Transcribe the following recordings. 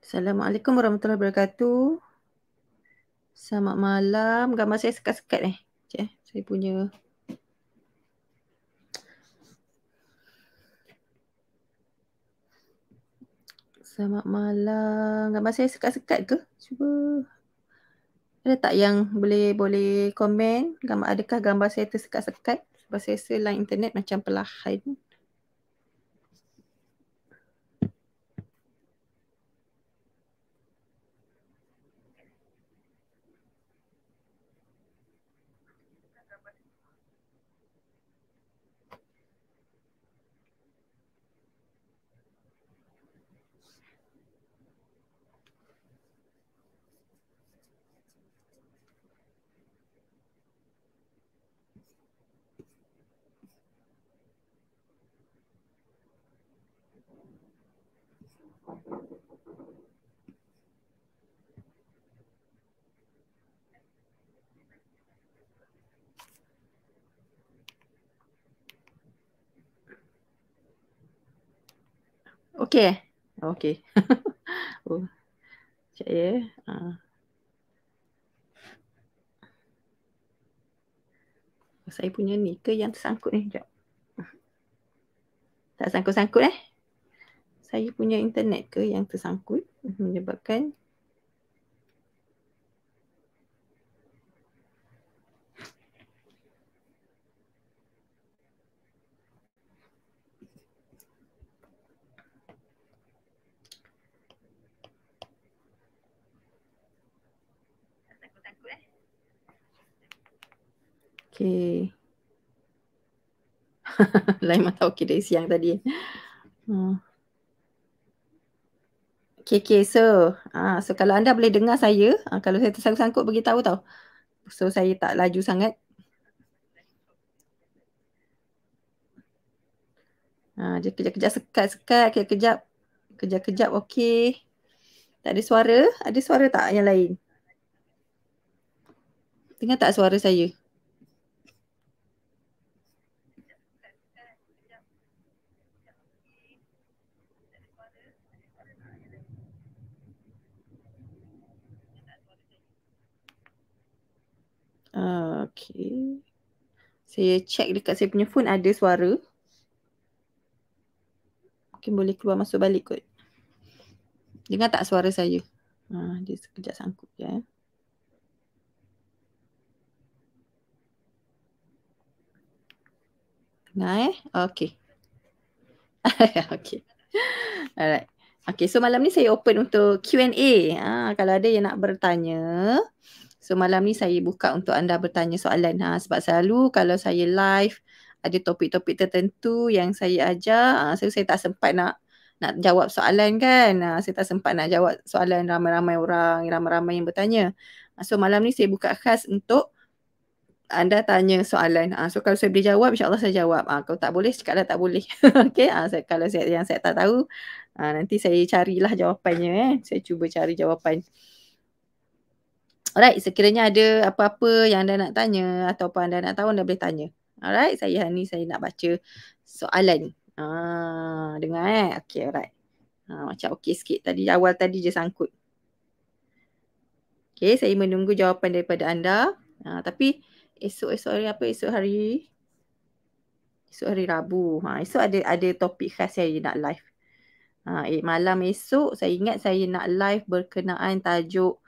Assalamualaikum warahmatullahi wabarakatuh. Selamat malam. Gambar saya sekat-sekat saya punya. Selamat malam. Gambar saya sekat-sekat ke? Cuba. Ada tak yang boleh komen? Adakah gambar saya tersekat-sekat? Sebab saya rasa line internet macam perlahan. Okey. Okey. Oh, sekejap ya. Saya punya ni ke yang tersangkut ni? Sekejap. Tak sangkut-sangkut Saya punya internet ke yang tersangkut menyebabkan okey. Lain mata okey dari siang tadi. Okay. So kalau anda boleh dengar saya, kalau saya tersangkut-sangkut beritahu tau. So saya tak laju sangat. Dia kejap-kejap sekat-sekat, kejap-kejap okey. Tak ada suara? Ada suara tak yang lain? Dengar tak suara saya? Okay. Saya check dekat saya punya phone ada suara. Mungkin boleh keluar masuk balik kot. Dengar tak suara saya? Dia sekejap sangkut ya. Dengar Okay. Okay. Alright. Okay, so malam ni saya open untuk Q&A. Kalau ada yang nak bertanya. So malam ni saya buka untuk anda bertanya soalan. Sebab selalu kalau saya live ada topik-topik tertentu yang saya ajar. So saya tak sempat nak jawab soalan kan. Saya tak sempat nak jawab soalan ramai-ramai orang, ramai-ramai yang bertanya. So malam ni saya buka khas untuk anda tanya soalan. So kalau saya boleh jawab, insyaAllah saya jawab. Kalau tak boleh, cakaplah tak boleh. Okay, kalau yang saya tak tahu, nanti saya carilah jawapannya. Saya cuba cari jawapan. Alright, sekiranya ada apa-apa yang anda nak tanya atau apa anda nak tahu, anda boleh tanya. Alright, saya nak baca soalan. Dengar Okay, alright. Macam okey sikit. Awal tadi je sangkut. Okay, saya menunggu jawapan daripada anda. Tapi esok hari apa? Esok hari Rabu. Esok ada topik khas saya nak live. Malam esok saya ingat saya nak live berkenaan tajuk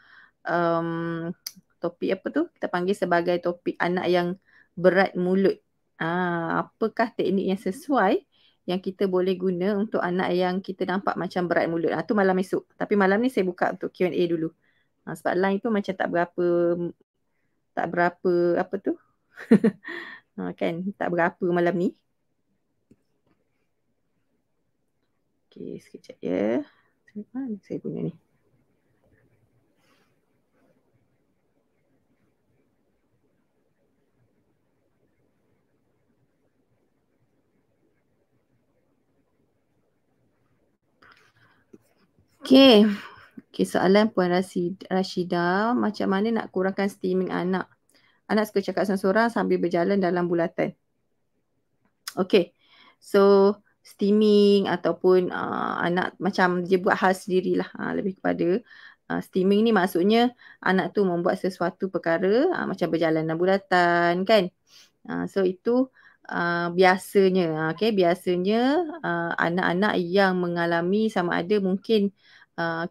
topik apa tu? Kita panggil sebagai topik anak yang berat mulut. Apakah teknik yang sesuai yang kita boleh guna untuk anak yang kita nampak macam berat mulut? Tu malam esok. Tapi malam ni saya buka untuk Q&A dulu. Sebab line tu macam tak berapa apa tu? Kan tak berapa malam ni. Okay, sekejap ya. Mana saya punya ni? Okay. Soalan Puan Rashida, macam mana nak kurangkan steaming anak? Anak suka cakap seorang-seorang sambil berjalan dalam bulatan. Okay. So, steaming ataupun anak macam dia buat hal sendirilah, lebih kepada steaming ni maksudnya anak tu membuat sesuatu perkara macam berjalan dalam bulatan kan. So itu biasanya biasanya anak-anak yang mengalami sama ada mungkin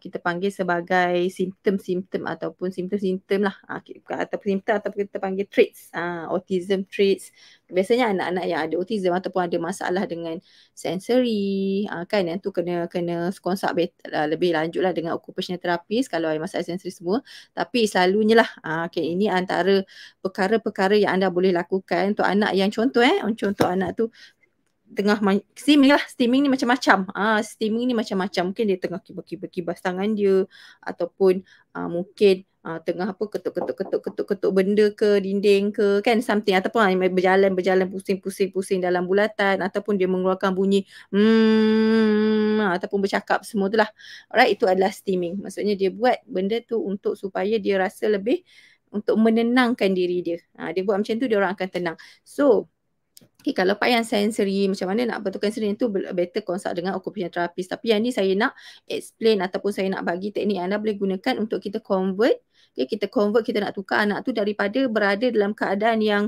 kita panggil sebagai simptom-simptom ataupun simptom-simptom lah ataupun simptom ataupun kita panggil traits, autism traits. Biasanya anak-anak yang ada autism ataupun ada masalah dengan sensory kan, yang tu kena consult lebih lanjut lah dengan occupational therapist kalau ada masalah sensory semua. Tapi selalunya lah ini antara perkara-perkara yang anda boleh lakukan untuk anak yang contoh anak tu tengah steaming ni macam-macam. Steaming ni macam-macam. Mungkin dia tengah kibas tangan dia ataupun mungkin tengah ketuk benda ke dinding ke kan something, ataupun berjalan pusing dalam bulatan, ataupun dia mengeluarkan bunyi ataupun bercakap semua tu lah. Alright, itu adalah steaming. Maksudnya dia buat benda tu untuk supaya dia rasa lebih untuk menenangkan diri dia. Dia buat macam tu dia orang akan tenang. So kalau part yang sensory, macam mana nak betulkan sensory tu better consult dengan occupational therapist. Tapi yang ni saya nak explain ataupun saya nak bagi teknik yang anda boleh gunakan untuk kita convert. Kita nak tukar anak tu daripada berada dalam keadaan yang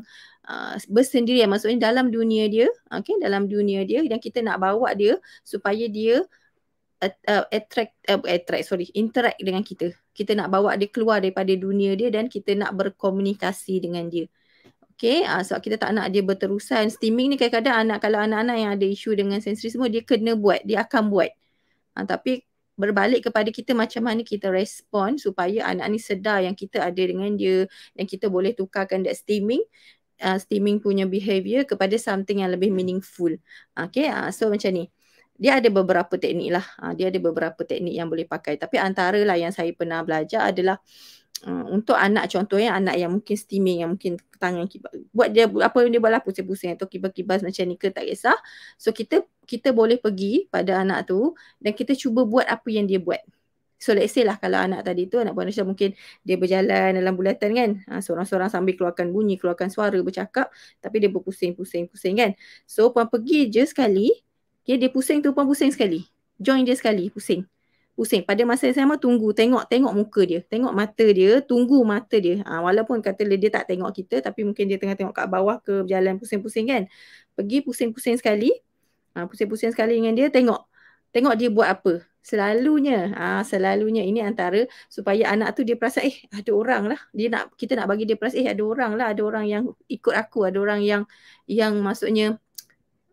bersendirian. Maksudnya dalam dunia dia, dalam dunia dia, dan kita nak bawa dia supaya dia interact dengan kita. Kita nak bawa dia keluar daripada dunia dia dan kita nak berkomunikasi dengan dia. Sebab kita tak nak dia berterusan. Steaming ni kadang-kadang kalau anak-anak yang ada isu dengan sensory semua, dia kena buat, dia akan buat. Tapi berbalik kepada kita macam mana kita respon supaya anak ni sedar yang kita ada dengan dia dan kita boleh tukarkan that steaming punya behaviour kepada something yang lebih meaningful. So macam ni. Dia ada beberapa teknik lah. Dia ada beberapa teknik yang boleh pakai. Tapi antara lah yang saya pernah belajar adalah untuk anak, contohnya anak yang mungkin steaming, yang mungkin tangan kibas, buat dia apa yang dia buat lah, pusing-pusing atau kibas-kibas macam ni ke, tak kisah. So kita boleh pergi pada anak tu dan kita cuba buat apa yang dia buat. So let's say lah kalau anak tadi tu, anak Puan Aisyah mungkin dia berjalan dalam bulatan kan, seorang-seorang sambil keluarkan bunyi, keluarkan suara, bercakap, tapi dia berpusing-pusing kan. So Puan pergi je sekali, dia pusing tu, Puan pusing sekali, join dia sekali, pusing. Pada masa yang sama tengok muka dia, tengok mata dia, tunggu mata dia. Walaupun kata dia tak tengok kita, tapi mungkin dia tengah tengok kat bawah ke, berjalan pusing-pusing kan. Pergi pusing-pusing sekali. Pusing-pusing sekali dengan dia, tengok dia buat apa. Selalunya ini antara supaya anak tu dia perasan ada orang lah. Kita nak bagi dia perasan ada orang lah, ada orang yang ikut aku, ada orang yang maksudnya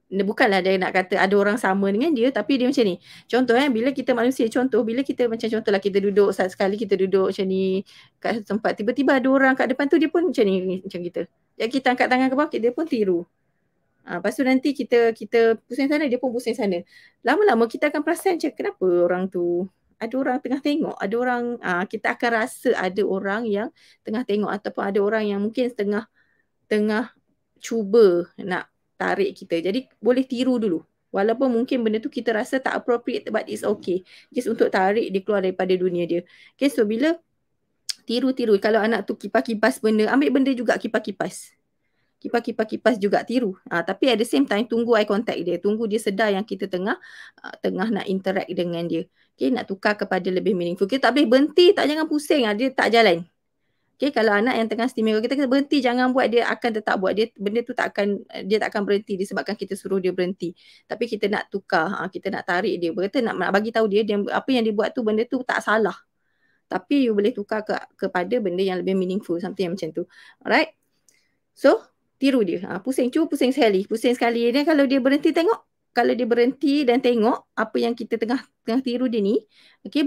bukanlah dia nak kata ada orang sama dengan dia, tapi dia macam ni. Contoh bila kita manusia, bila kita macam contohlah kita duduk, sekali kita duduk macam ni kat tempat, tiba-tiba ada orang kat depan tu, dia pun macam ni, macam kita. Jadi kita angkat tangan ke bawah, dia pun tiru. Lepas tu nanti kita pusing sana, dia pun pusing sana. Lama-lama kita akan perasan macam kenapa orang tu, ada orang tengah tengok, ada orang, kita akan rasa ada orang yang tengah tengok, ataupun ada orang yang mungkin tengah cuba nak tarik kita. Jadi boleh tiru dulu. Walaupun mungkin benda tu kita rasa tak appropriate, but it's okay. Just untuk tarik dia keluar daripada dunia dia. So bila tiru, kalau anak tu kipas-kipas benda, ambil benda juga kipas-kipas juga tiru. Tapi at the same time tunggu eye contact dia. Tunggu dia sedar yang kita tengah nak interact dengan dia. Nak tukar kepada lebih meaningful. Kita tak boleh berhenti, jangan pusing. Dia tak jalan. Kalau anak yang tengah steaming, kita berhenti, jangan buat, dia akan tetap buat. Benda tu dia tak akan berhenti disebabkan kita suruh dia berhenti. Tapi kita nak tukar, kita nak tarik dia. Kita nak bagi tahu dia apa yang dia buat tu, benda tu tak salah. Tapi you boleh tukar kepada benda yang lebih meaningful, something yang macam tu. Alright? So, tiru dia. Pusing sekali. Dan kalau dia berhenti tengok, kalau dia berhenti dan tengok apa yang kita tengah tiru dia ni,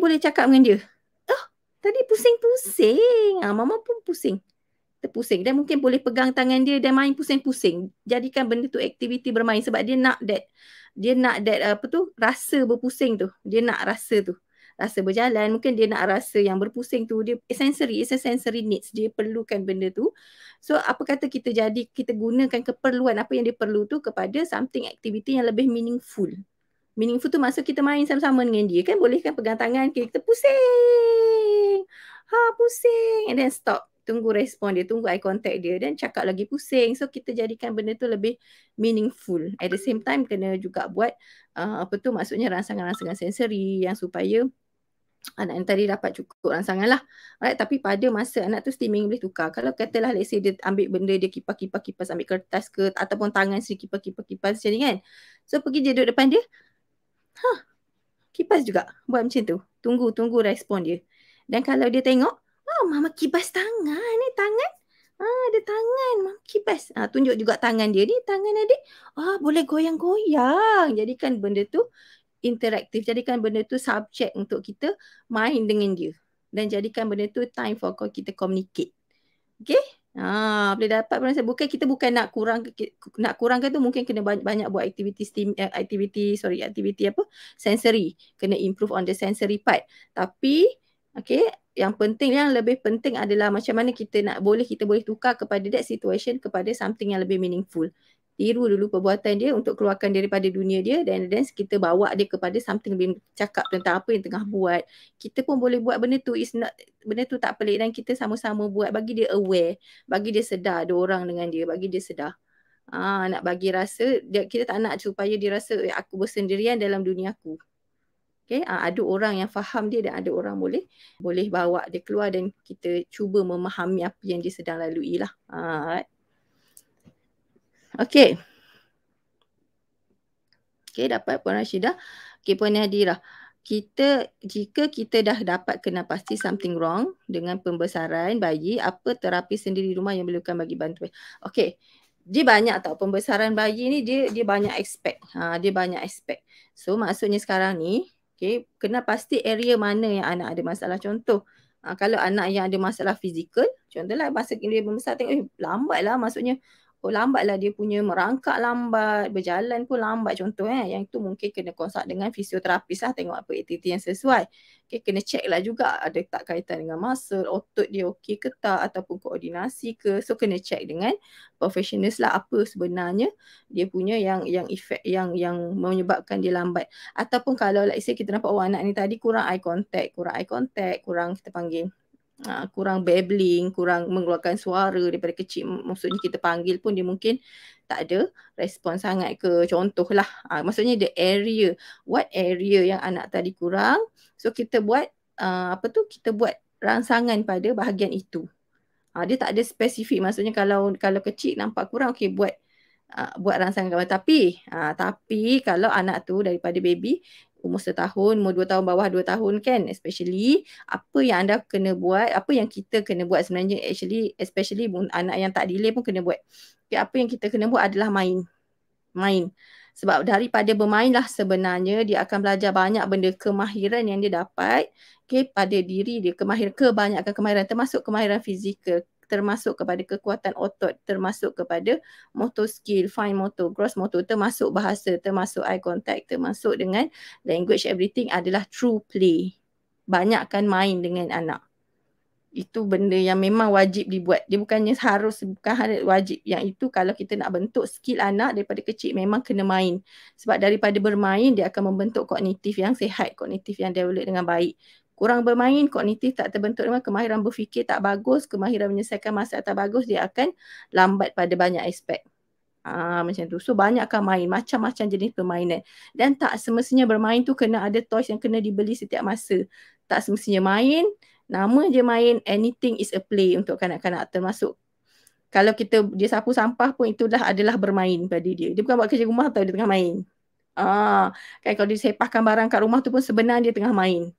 boleh cakap dengan dia. Tadi pusing-pusing. Mama pun pusing. Terpusing. Dan mungkin boleh pegang tangan dia dan main pusing-pusing. Jadikan benda tu aktiviti bermain. Sebab dia nak that rasa berpusing tu. Dia nak rasa tu. Rasa berjalan. Mungkin dia nak rasa yang berpusing tu. Dia sensory. It's a sensory needs. Dia perlukan benda tu. So apa kata kita gunakan keperluan apa yang dia perlu tu kepada something aktiviti yang lebih meaningful. Meaningful tu maksud kita main sama-sama dengan dia. Kan boleh kan pegang tangan kita pusing. Pusing. And then stop. tunggu respon dia, tunggu eye contact dia dan cakap lagi pusing. So kita jadikan benda tu lebih meaningful. At the same time kena juga buat maksudnya rangsangan-rangsangan sensori yang supaya anak yang tadi dapat cukup rangsangan lah. Alright, tapi pada masa anak tu steaming boleh tukar. Kalau katalah let's say dia ambil benda dia kipas, ambil kertas ke ataupun tangan si kipas macam ni kan. So pergi dia duduk depan dia, kipas juga buat macam tu. Tunggu respon dia. Dan kalau dia tengok, mama kipas tangan ni, tangan. Ada tangan, mama kipas. Tunjuk juga tangan dia ni, tangan adik. Boleh goyang-goyang. Jadikan benda tu interaktif. Jadikan benda tu subjek untuk kita main dengan dia. Dan jadikan benda tu time for kita communicate. Okay? Boleh dapat perasaan. Kita bukan nak kurangkan tu, mungkin kena banyak buat aktiviti sensory. Kena improve on the sensory part. Tapi yang lebih penting adalah macam mana kita boleh tukar kepada that situation kepada something yang lebih meaningful. Tiru dulu perbuatan dia untuk keluarkan daripada dunia dia dan kita bawa dia kepada something lebih, cakap tentang apa yang tengah buat. Kita pun boleh buat benda tu, benda tu tak pelik dan kita sama-sama buat, bagi dia aware, bagi dia sedar ada orang dengan dia, bagi dia sedar. Nak bagi rasa, kita tak nak supaya dia rasa aku bersendirian dalam dunia aku. Okay, ada orang yang faham dia dan ada orang boleh bawa dia keluar dan kita cuba memahami apa yang dia sedang lalui lah. Okay, dapat Puan Rashidah. Puan Nadira. Jika kita dah dapat kena pasti something wrong dengan pembesaran bayi, apa terapi sendiri rumah yang perlukan bagi bantuan? Okay, dia banyak tau. Pembesaran bayi ni dia banyak aspek. Dia banyak aspek. So maksudnya sekarang ni, kena pasti area mana yang anak ada masalah. Contoh, kalau anak yang ada masalah fizikal, contohlah masa dia membesar tengok, lambat lah, maksudnya lambatlah dia punya merangkak lambat, berjalan pun lambat contoh yang itu mungkin kena konsult dengan fisioterapis lah, tengok apa aktiviti yang sesuai. Kena check lah juga ada tak kaitan dengan muscle, otot dia okey ke tak ataupun koordinasi ke. So kena check dengan professionals lah apa sebenarnya dia punya yang efek yang menyebabkan dia lambat. Ataupun kalau let's say kita nampak anak ni tadi kurang eye contact, kurang kita panggil kurang babbling, kurang mengeluarkan suara daripada kecil, maksudnya kita panggil pun dia mungkin tak ada respon sangat ke, contohlah. Maksudnya the area, what area yang anak tadi kurang, so kita buat kita buat rangsangan pada bahagian itu. Dia tak ada spesifik, maksudnya kalau kecil nampak kurang, buat rangsangan gambar. Tapi kalau anak tu daripada baby umur 1 tahun, umur 2 tahun, bawah 2 tahun kan, especially apa yang anda kena buat, apa yang kita kena buat sebenarnya, especially anak yang tak delay pun kena buat. Apa yang kita kena buat adalah main. Sebab daripada bermainlah sebenarnya dia akan belajar banyak benda, kemahiran yang dia dapat pada diri dia, kebanyakan kemahiran termasuk kemahiran fizikal, termasuk kepada kekuatan otot, termasuk kepada motor skill, fine motor, gross motor, termasuk bahasa, termasuk eye contact, termasuk dengan language, everything adalah true play. Banyakkan main dengan anak. Itu benda yang memang wajib dibuat. Dia bukan wajib. Yang itu kalau kita nak bentuk skill anak daripada kecil memang kena main. Sebab daripada bermain dia akan membentuk kognitif yang sihat, kognitif yang develop dengan baik. Kurang bermain, kognitif tak terbentuk dengan kemahiran berfikir tak bagus, kemahiran menyelesaikan masalah tak bagus, dia akan lambat pada banyak aspek. Macam tu. So banyakkan main, macam-macam jenis permainan. Dan tak semestinya bermain tu kena ada toys yang kena dibeli setiap masa. Tak semestinya main, nama je main, anything is a play untuk kanak-kanak, termasuk kalau dia sapu sampah pun itulah adalah bermain pada dia. Dia bukan buat kerja rumah tau, dia tengah main. Kan kalau dia sepahkan barang kat rumah tu pun sebenarnya dia tengah main.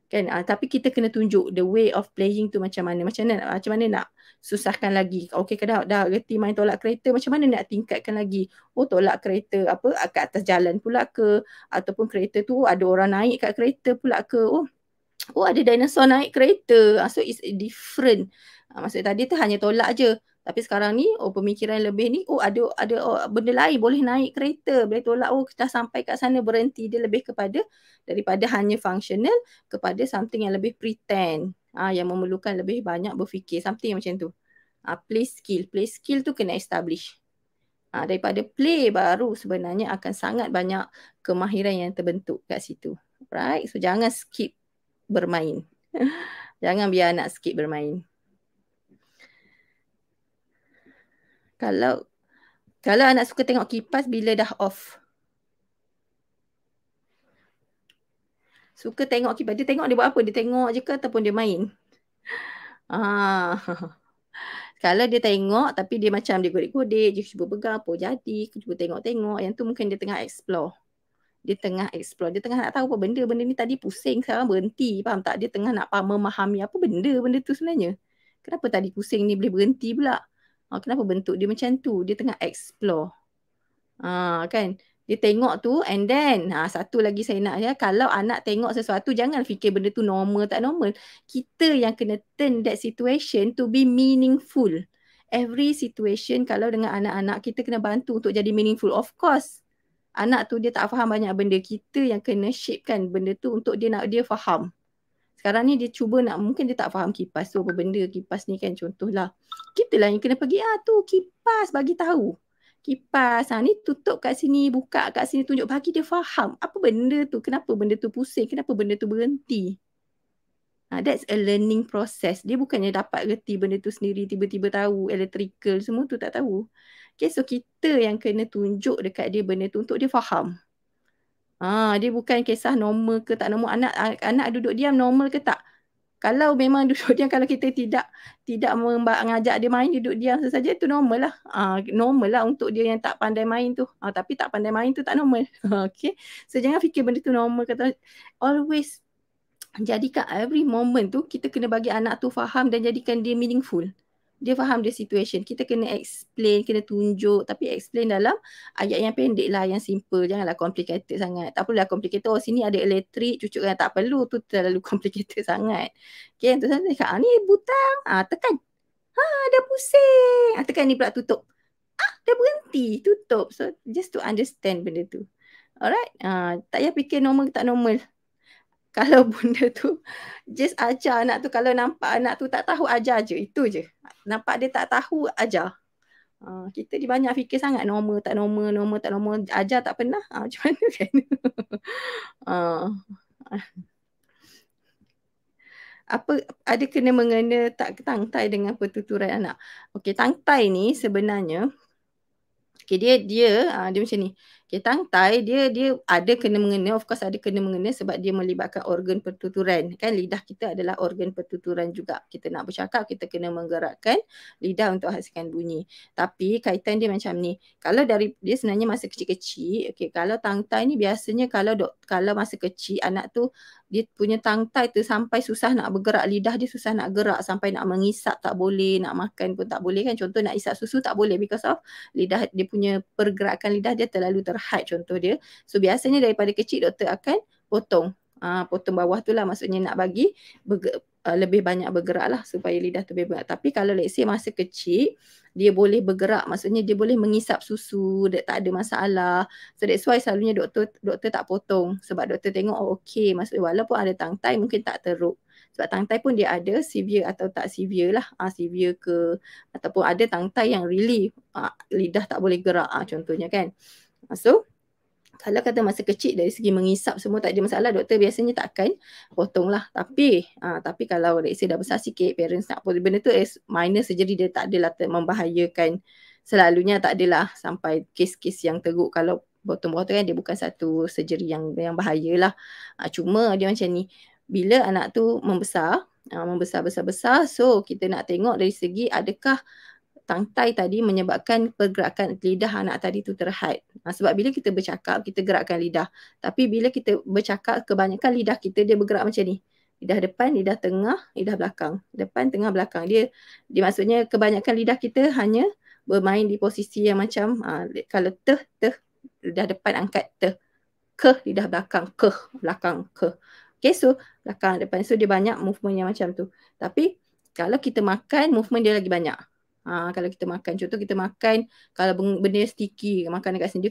Kan, tapi kita kena tunjuk the way of playing tu macam mana nak susahkan lagi. Okey, dah reti main tolak kereta, macam mana nak tingkatkan lagi. Tolak kereta kat atas jalan pula ke, ataupun kereta tu ada orang naik kat kereta pula ke. Ada dinosaur naik kereta. So it's different. Maksudnya tadi tu hanya tolak je. Tapi sekarang ni pemikiran lebih ni ada benda lain, boleh naik kereta, boleh tolak, kita sampai kat sana, berhenti. Dia lebih kepada daripada hanya functional kepada something yang lebih pretend, yang memerlukan lebih banyak berfikir, something macam tu. Play skill tu kena establish. Daripada play baru sebenarnya akan sangat banyak kemahiran yang terbentuk kat situ. Right? So jangan skip bermain. Jangan biar anak skip bermain. Kalau anak suka tengok kipas bila dah off. Suka tengok kipas. Dia tengok dia buat apa? Dia tengok je ke ataupun dia main? Kalau dia tengok tapi dia macam dia godek-godek, dia cuba pegang apa jadi, cuba tengok-tengok. Yang tu mungkin dia tengah explore. Dia tengah nak tahu apa benda ni tadi pusing, sekarang berhenti. Faham tak? Dia tengah nak memahami apa benda tu sebenarnya. Kenapa tadi pusing ni boleh berhenti pula? Kenapa bentuk dia macam tu? Dia tengah explore. Kan? Dia tengok tu and then satu lagi saya nak ya, kalau anak tengok sesuatu jangan fikir benda tu normal tak normal. Kita yang kena turn that situation to be meaningful. Every situation kalau dengan anak-anak kita kena bantu untuk jadi meaningful. Of course. Anak tu dia tak faham banyak benda, kita yang kena shapekan benda tu untuk dia faham. Sekarang ni dia cuba nak, mungkin dia tak faham kipas tu apa benda, kipas ni kan contohlah. Kita lah yang kena pergi tu kipas bagi tahu. Kipas ni tutup kat sini, buka kat sini, tunjuk bagi dia faham apa benda tu, kenapa benda tu pusing, kenapa benda tu berhenti. That's a learning process. Dia bukannya dapat reti benda tu sendiri, tiba-tiba tahu, electrical semua tu tak tahu. Okay, so kita yang kena tunjuk dekat dia benda tu untuk dia faham. Dia bukan kisah normal ke tak normal. Anak duduk diam normal ke tak? Kalau memang duduk diam, kalau kita tidak mengajak dia main, duduk diam saja, itu normal lah. Normal lah untuk dia yang tak pandai main tu. Tapi tak pandai main tu tak normal. Okay. So jangan fikir benda tu normal. Always jadikan every moment tu kita kena bagi anak tu faham dan jadikan dia meaningful. Dia faham dia situation. Kita kena explain, kena tunjuk. Tapi explain dalam ayat yang pendek lah, yang simple. Janganlah complicated sangat. Tak perlulah complicated. Sini ada elektrik, cucukkan. Tak perlu. Tu terlalu complicated sangat. Okay, tu saya cakap, ni butang. Tekan. Dah pusing. Tekan ni pula tutup. Dah berhenti. Tutup. So, just to understand benda tu. Alright. Tak payah fikir normal ke tak normal. Kalau benda tu, just ajar anak tu. Kalau nampak anak tu tak tahu, ajar je. Itu je. Nampak dia tak tahu, ajar. Kita dia banyak fikir sangat normal, tak normal, normal, tak normal. Ajar tak pernah. Macam mana kan? Ada kena mengena tak tangtai dengan pertuturan anak. Okey, tangtai ni sebenarnya, dia macam ni. Okay, tangtai dia ada kena mengena, of course ada kena mengena sebab dia melibatkan organ pertuturan. Kan lidah kita adalah organ pertuturan juga. Kita nak bercakap, kita kena menggerakkan lidah untuk hasilkan bunyi. Tapi kaitan dia macam ni. Kalau dari dia sebenarnya masa kecil-kecil, okay, kalau tangtai ni biasanya kalau masa kecil anak tu dia punya tangtai tu sampai susah nak bergerak, lidah dia susah nak gerak, sampai nak mengisap tak boleh, nak makan pun tak boleh kan. Contoh nak isap susu tak boleh because of lidah dia punya pergerakan lidah dia terlalu terhad contoh dia. So biasanya daripada kecil doktor akan potong. Potong bawah tu lah, maksudnya nak bagi lebih banyak bergerak lah supaya lidah tu lebih bergerak. Tapi kalau let's say masa kecil dia boleh bergerak, maksudnya dia boleh mengisap susu, dia tak ada masalah. So that's why selalunya doktor tak potong sebab doktor tengok okay, maksudnya walaupun ada tangtai mungkin tak teruk. Sebab tangtai pun dia ada severe atau tak severe lah. Severe ke, ataupun ada tangtai yang really lidah tak boleh gerak contohnya kan. So kalau kata masa kecil dari segi mengisap semua tak ada masalah, doktor biasanya tak akan potong lah. Tapi kalau let's say dah besar sikit, parents nak potong benda tu as minor surgery, dia tak adalah membahayakan. Selalunya tak adalah sampai kes-kes yang teruk. Kalau potong-potong kan dia bukan satu surgery yang bahaya lah. Cuma dia macam ni, bila anak tu membesar besar, so kita nak tengok dari segi adakah tangtai tadi menyebabkan pergerakan lidah anak tadi tu terhad. Sebab bila kita bercakap, kita gerakkan lidah. Tapi bila kita bercakap, kebanyakan lidah kita dia bergerak macam ni. Lidah depan, lidah tengah, lidah belakang. Depan, tengah, belakang. Dia maksudnya kebanyakan lidah kita hanya bermain di posisi yang macam, kalau lidah depan angkat ke, lidah belakang, ke, belakang, ke. Okay, so belakang, depan. So dia banyak movement yang macam tu. Tapi kalau kita makan, movement dia lagi banyak. Kalau kita makan, contoh kita makan, kalau benda sticky, makan dekat sini,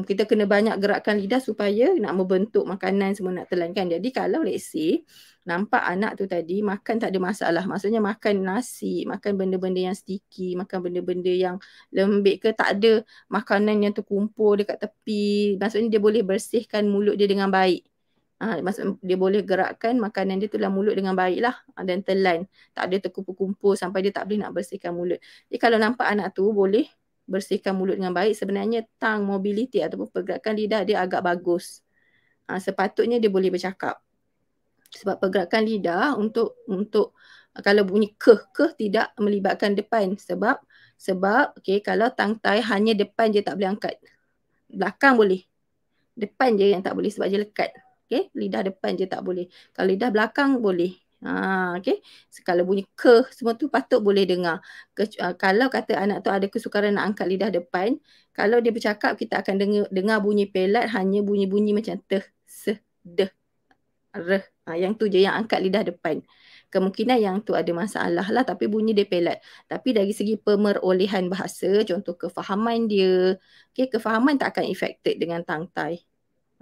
kita kena banyak gerakkan lidah supaya nak membentuk makanan semua nak telan kan. Jadi kalau let's say nampak anak tu tadi makan tak ada masalah, maksudnya makan nasi, makan benda-benda yang sticky, makan benda-benda yang lembik ke, tak ada makanan yang terkumpul dekat tepi, maksudnya dia boleh bersihkan mulut dia dengan baik. Maksud dia boleh gerakkan makanan dia tu dalam mulut dengan baik lah dan telan. Tak ada terkumpul-kumpul sampai dia tak boleh nak bersihkan mulut. Jadi kalau nampak anak tu boleh bersihkan mulut dengan baik, sebenarnya tongue mobility ataupun pergerakan lidah dia agak bagus. Sepatutnya dia boleh bercakap. Sebab pergerakan lidah untuk kalau bunyi keh tidak melibatkan depan. Sebab okay, kalau tongue tie hanya depan je tak boleh angkat. Belakang boleh. Depan je yang tak boleh sebab dia lekat. Okay, lidah depan je tak boleh. Kalau lidah belakang boleh. Okay. Kalau bunyi semua tu patut boleh dengar. Kalau kata anak tu ada kesukaran nak angkat lidah depan, kalau dia bercakap kita akan dengar bunyi pelat hanya bunyi-bunyi macam teh, se, deh, reh. Yang tu je yang angkat lidah depan. Kemungkinan yang tu ada masalah lah tapi bunyi dia pelat. Tapi dari segi pemerolehan bahasa, contoh kefahaman dia, okay, kefahaman tak akan affected dengan tongue tie.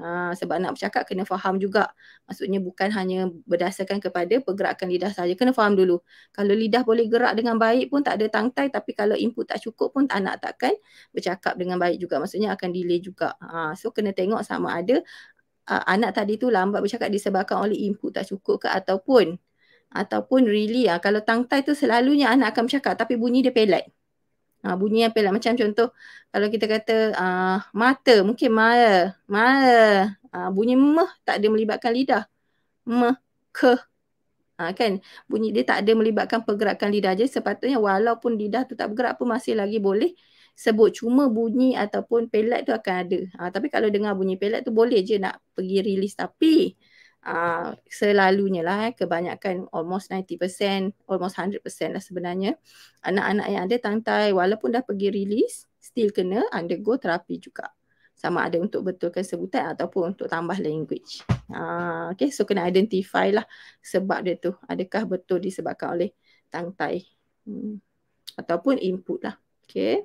Sebab nak bercakap kena faham juga. Maksudnya bukan hanya berdasarkan kepada pergerakan lidah saja. Kena faham dulu. Kalau lidah boleh gerak dengan baik pun tak ada tongue tie, tapi kalau input tak cukup pun anak takkan bercakap dengan baik juga. Maksudnya akan delay juga. So kena tengok sama ada anak tadi tu lambat bercakap disebabkan oleh input tak cukup ke ataupun really kalau tongue tie tu selalunya anak akan bercakap tapi bunyi dia pelat. Bunyi yang pelat macam contoh kalau kita kata mata mungkin bunyi meh tak ada melibatkan lidah. Meh, ke. Kan bunyi dia tak ada melibatkan pergerakan lidah je, sepatutnya walaupun lidah tu tak bergerak pun masih lagi boleh sebut, cuma bunyi ataupun pelat tu akan ada. Tapi kalau dengar bunyi pelat tu boleh je nak pergi release, tapi selalunya lah kebanyakan almost 90%, almost 100% lah sebenarnya anak-anak yang ada tongue tie walaupun dah pergi release still kena undergo terapi juga. Sama ada untuk betulkan sebutan ataupun untuk tambah language. Okay, so kena identify lah sebab dia tu. Adakah betul disebabkan oleh tongue tie ataupun input lah. Okay.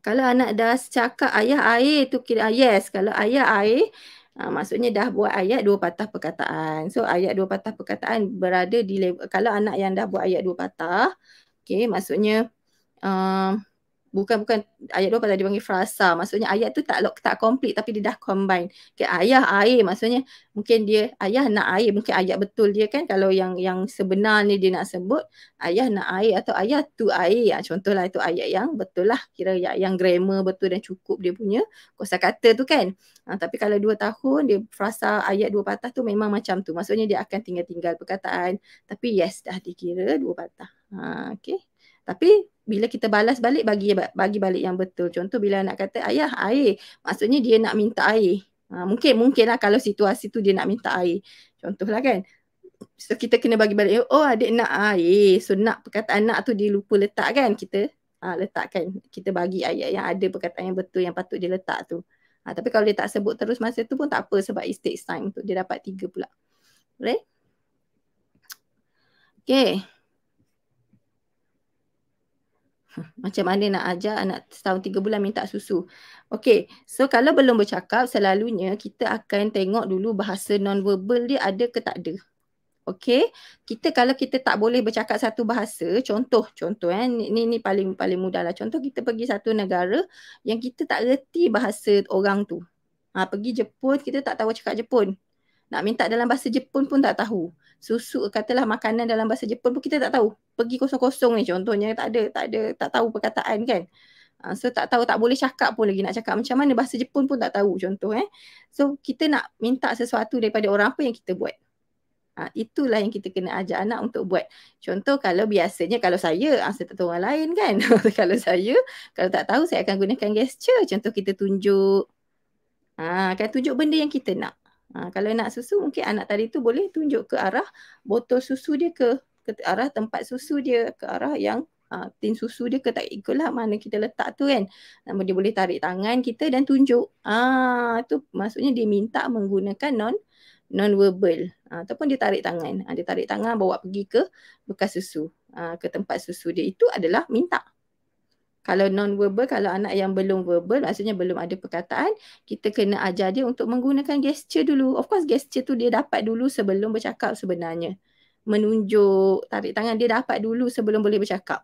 Kalau anak dah cakap ayah air tu kira yes. Kalau ayah air, maksudnya dah buat ayat 2 patah perkataan. So ayat 2 patah perkataan berada di level, kalau anak yang dah buat ayat 2 patah, okay, maksudnya bukan ayat 2 patah dipanggil frasa. Maksudnya ayat tu tak complete tapi dia dah combine. Okay, ayah air maksudnya mungkin dia ayah nak air, mungkin ayat betul dia kan. Kalau yang sebenarnya dia nak sebut ayah nak air atau ayah tu air. Contohlah itu ayat yang betul lah. Kira yang grammar betul dan cukup dia punya kosakata tu kan. Tapi kalau 2 tahun dia frasa ayat 2 patah tu memang macam tu. Maksudnya dia akan tinggal perkataan. Tapi yes dah dikira 2 patah. Okay. Tapi bila kita balas balik bagi balik yang betul. Contoh bila anak kata ayah air, maksudnya dia nak minta air. Mungkinlah kalau situasi tu dia nak minta air. Contohlah kan. So kita kena bagi balik, oh adik nak air. So nak perkataan nak tu dia lupa letak kan. Kita letakkan, kita bagi ayat yang ada perkataan yang betul yang patut dia letak tu. Tapi kalau dia tak sebut terus masa tu pun tak apa sebab it takes time tu. Dia dapat 3 pula. Right? Okay. Macam mana nak ajar anak setahun 3 bulan minta susu. Okay, so kalau belum bercakap, selalunya kita akan tengok dulu bahasa non-verbal dia ada ke tak ada. Okay, kalau kita tak boleh bercakap satu bahasa, contoh ni paling mudah lah. Contoh kita pergi satu negara yang kita tak reti bahasa orang tu. Pergi Jepun, kita tak tahu cakap Jepun. Nak minta dalam bahasa Jepun pun tak tahu. Susu, katalah makanan dalam bahasa Jepun pun kita tak tahu. Pergi kosong-kosong ni contohnya, tak tahu perkataan kan. So tak tahu, tak boleh cakap pun lagi, nak cakap macam mana bahasa Jepun pun tak tahu contoh. So kita nak minta sesuatu daripada orang, apa yang kita buat? Itulah yang kita kena ajar anak untuk buat. Contoh kalau biasanya kalau saya tak tahu orang lain kan. Kalau tak tahu saya akan gunakan gesture. Contoh kita tunjuk. Akan tunjuk benda yang kita nak. Kalau nak susu mungkin anak tadi tu boleh tunjuk ke arah botol susu dia ke arah tempat susu dia, ke arah yang tin susu dia ke tak ikutlah mana kita letak tu kan. Dia boleh tarik tangan kita dan tunjuk. Tu maksudnya dia minta menggunakan non-verbal. Ataupun dia tarik tangan. Dia tarik tangan bawa pergi ke bekas susu. Ke tempat susu dia. Itu adalah minta. Kalau non-verbal, kalau anak yang belum verbal, maksudnya belum ada perkataan, kita kena ajar dia untuk menggunakan gesture dulu. Of course, gesture tu dia dapat dulu sebelum bercakap sebenarnya. Menunjuk, tarik tangan dia dapat dulu sebelum boleh bercakap.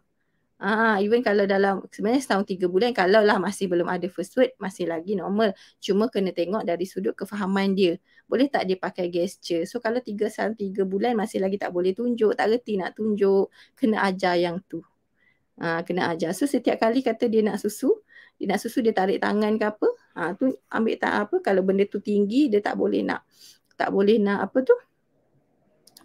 Even kalau dalam sebenarnya setahun 3 bulan, kalau lah masih belum ada first word, masih lagi normal. Cuma kena tengok dari sudut kefahaman dia. Boleh tak dia pakai gesture? So kalau 3 bulan masih lagi tak boleh tunjuk, tak reti nak tunjuk, kena ajar yang tu. Kena ajar. So setiap kali kata dia nak susu, dia tarik tangan ke apa, tu ambil tak apa, kalau benda tu tinggi, dia tak boleh nak apa tu,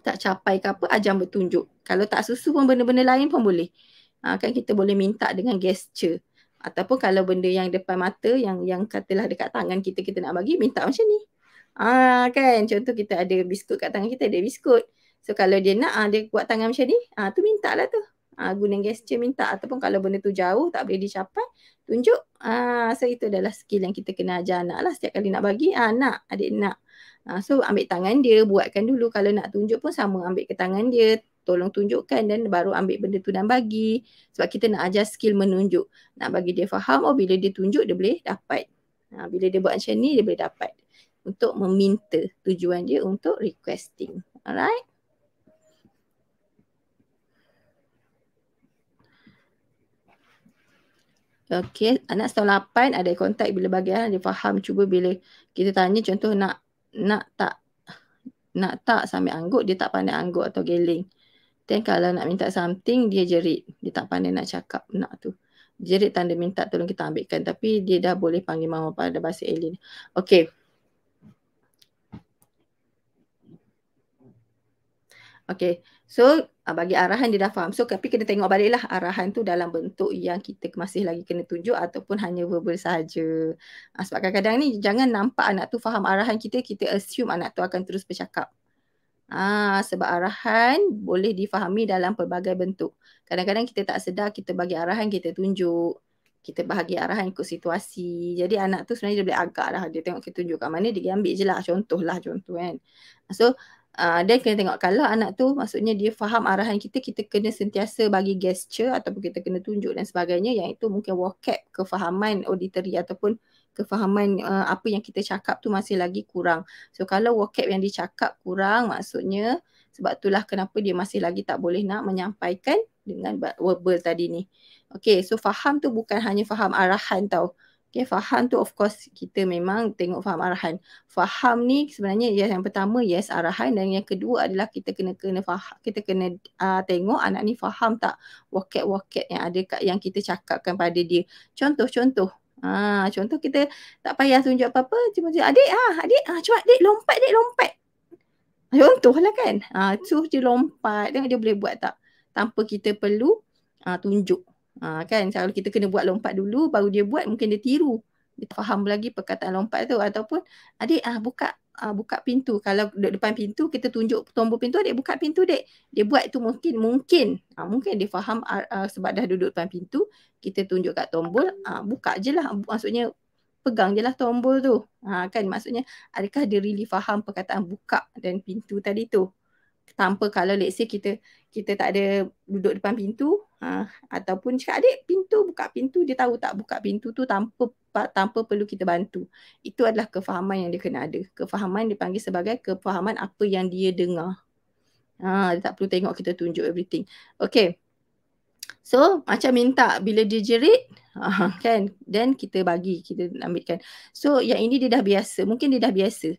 tak capai ke apa, ajar bertunjuk. Kalau tak susu pun benda-benda lain pun boleh. Kan kita boleh minta dengan gesture. Ataupun kalau benda yang depan mata, yang katalah dekat tangan kita, kita nak bagi, minta macam ni. Kan, contoh kita ada biskut kat tangan kita, ada biskut. So kalau dia nak, dia buat tangan macam ni, tu minta lah tu. Guna gesture minta. Ataupun kalau benda tu jauh, tak boleh dicapai, tunjuk. So itu adalah skill yang kita kena ajar anak lah. Setiap kali nak bagi, nak, adik nak. So ambil tangan dia, buatkan dulu. Kalau nak tunjuk pun sama, ambil ke tangan dia, tolong tunjukkan dan baru ambil benda tu dan bagi. Sebab kita nak ajar skill menunjuk. Nak bagi dia faham, bila dia tunjuk dia boleh dapat. Bila dia buat macam ni dia boleh dapat. Untuk meminta, tujuan dia untuk requesting. Alright? Okay, anak setahun 8 ada kontak bila bagi dia faham. Cuba bila kita tanya contoh nak tak sambil anggut, dia tak pandai anggut atau geleng. Dan kalau nak minta something, dia jerit. Dia tak pandai nak cakap nak tu. Jerit tanda minta tolong kita ambilkan. Tapi dia dah boleh panggil mama pada bahasa alien. Okay. Okay. So, bagi arahan dia dah faham. So, tapi kena tengok balik lah arahan tu dalam bentuk yang kita masih lagi kena tunjuk ataupun hanya verbal sahaja. Sebab kadang-kadang ni jangan nampak anak tu faham arahan kita assume anak tu akan terus bercakap. Sebab arahan boleh difahami dalam pelbagai bentuk. Kadang-kadang kita tak sedar, kita bagi arahan, kita tunjuk. Kita bahagi arahan ikut situasi. Jadi anak tu sebenarnya dia boleh agak lah. Dia tengok kita tunjuk kat mana, dia ambil je lah. Contoh kan. So, dan kena tengok kalau anak tu maksudnya dia faham arahan kita kena sentiasa bagi gesture ataupun kita kena tunjuk dan sebagainya. Yang itu mungkin vocab, kefahaman auditory ataupun kefahaman apa yang kita cakap tu masih lagi kurang. So kalau vocab yang dicakap kurang, maksudnya sebab itulah kenapa dia masih lagi tak boleh nak menyampaikan dengan verbal tadi ni. Okay, so faham tu bukan hanya faham arahan tau. Okay, faham tu of course kita memang tengok faham arahan. Faham ni sebenarnya yang pertama yes arahan, dan yang kedua adalah kita kena faham, kita kena tengok anak ni faham tak vocab yang ada yang kita cakapkan pada dia. Contoh. Contoh kita tak payah tunjuk apa-apa, cuma adik cuba adik lompat. Contohlah kan. So dia lompat, tengok dia boleh buat tak tanpa kita perlu tunjuk. Kan kalau kita kena buat lompat dulu baru dia buat, mungkin dia tiru. Dia faham lagi perkataan lompat tu. Ataupun adik buka pintu. Kalau duduk depan pintu kita tunjuk tombol pintu, adik buka pintu dek. Dia buat tu mungkin dia faham sebab dah duduk depan pintu, kita tunjuk kat tombol, buka je lah. Maksudnya pegang je lah tombol tu. Kan maksudnya adakah dia really faham perkataan buka dan pintu tadi tu. Tanpa kalau let's say kita tak ada duduk depan pintu, ataupun cakap adik buka pintu, dia tahu tak buka pintu tu tanpa perlu kita bantu. Itu adalah kefahaman yang dia kena ada. Kefahaman dipanggil sebagai kefahaman apa yang dia dengar. Dia tak perlu tengok kita tunjuk everything. Okay. So macam minta bila dia jerit, kan, dan kita ambilkan. So yang ini dia dah biasa. Mungkin dia dah biasa.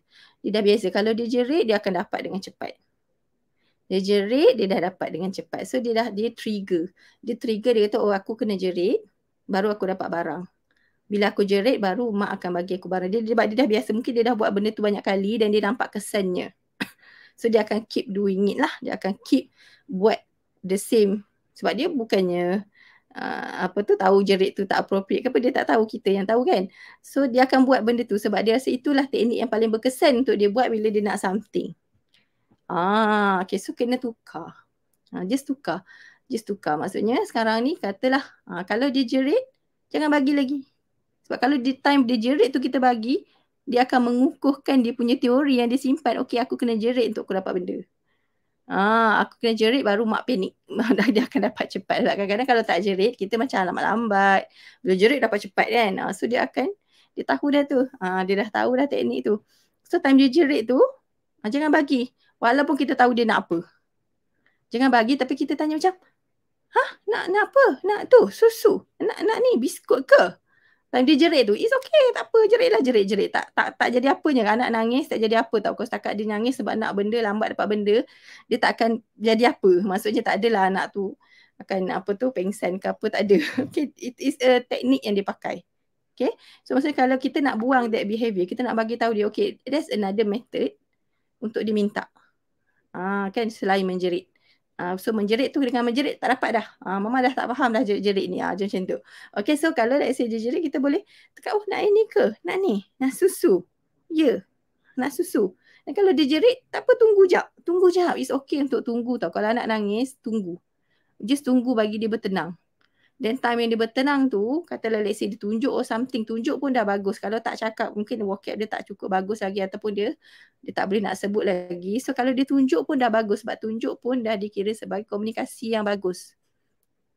Kalau dia jerit dia akan dapat dengan cepat. Dia jerit, dia dah dapat dengan cepat. So dia trigger. Dia kata, aku kena jerit, baru aku dapat barang. Bila aku jerit, baru mak akan bagi aku barang. Dia dah biasa. Mungkin dia dah buat benda tu banyak kali dan dia nampak kesannya. So dia akan keep doing it lah. Dia akan keep buat the same. Sebab dia bukannya tahu jerit tu tak appropriate ke apa, dia tak tahu, kita yang tahu kan. So dia akan buat benda tu sebab dia rasa itulah teknik yang paling berkesan untuk dia buat bila dia nak something. Okay, so kena tukar. Just tukar. Maksudnya sekarang ni katalah kalau dia jerit, jangan bagi lagi. Sebab kalau di time dia jerit tu kita bagi, dia akan mengukuhkan dia punya teori yang dia simpan. Okay, aku kena jerit untuk aku dapat benda. Aku kena jerit baru mak panik. Dia akan dapat cepat. Kadang-kadang kalau tak jerit, kita macam lambat-lambat. Bila jerit dapat cepat kan. So dia tahu dah tu. Dia dah tahu dah teknik tu. So time dia jerit tu, jangan bagi. Walaupun kita tahu dia nak apa. Jangan bagi, tapi kita tanya macam, Nak apa? Nak tu susu. Nak ni biskut ke? Time dia jerit tu, it's okay, tak apa, jerit. Tak jadi apanya. Anak nangis tak jadi apa tau. Kalau setakat dia nangis sebab nak benda, lambat dapat benda, dia tak akan jadi apa. Maksudnya tak adalah anak tu akan apa tu, pengsan ke apa, tak ada. Okay, it is a teknik yang dia pakai. Okay, so maksudnya kalau kita nak buang that behaviour, kita nak bagi tahu dia, okay, there's another method untuk dia minta. Kan selain menjerit. So menjerit tu dengan menjerit tak dapat dah. Mama dah tak faham dah jerit ni. Macam tu. Okay, so kalau let's say dia jerit, kita boleh tekan, oh nak ini ke? Nak ni? Nak susu? Ya, nak susu. Dan kalau dia jerit, tak apa, tunggu jap. It's okay untuk tunggu tau. Kalau anak nangis, tunggu. Just tunggu bagi dia bertenang. Dan time yang dia bertenang tu, katalah let's say dia tunjuk or something, tunjuk pun dah bagus. Kalau tak cakap, mungkin vocab dia tak cukup bagus lagi ataupun dia tak boleh nak sebut lagi. So kalau dia tunjuk pun dah bagus, sebab tunjuk pun dah dikira sebagai komunikasi yang bagus.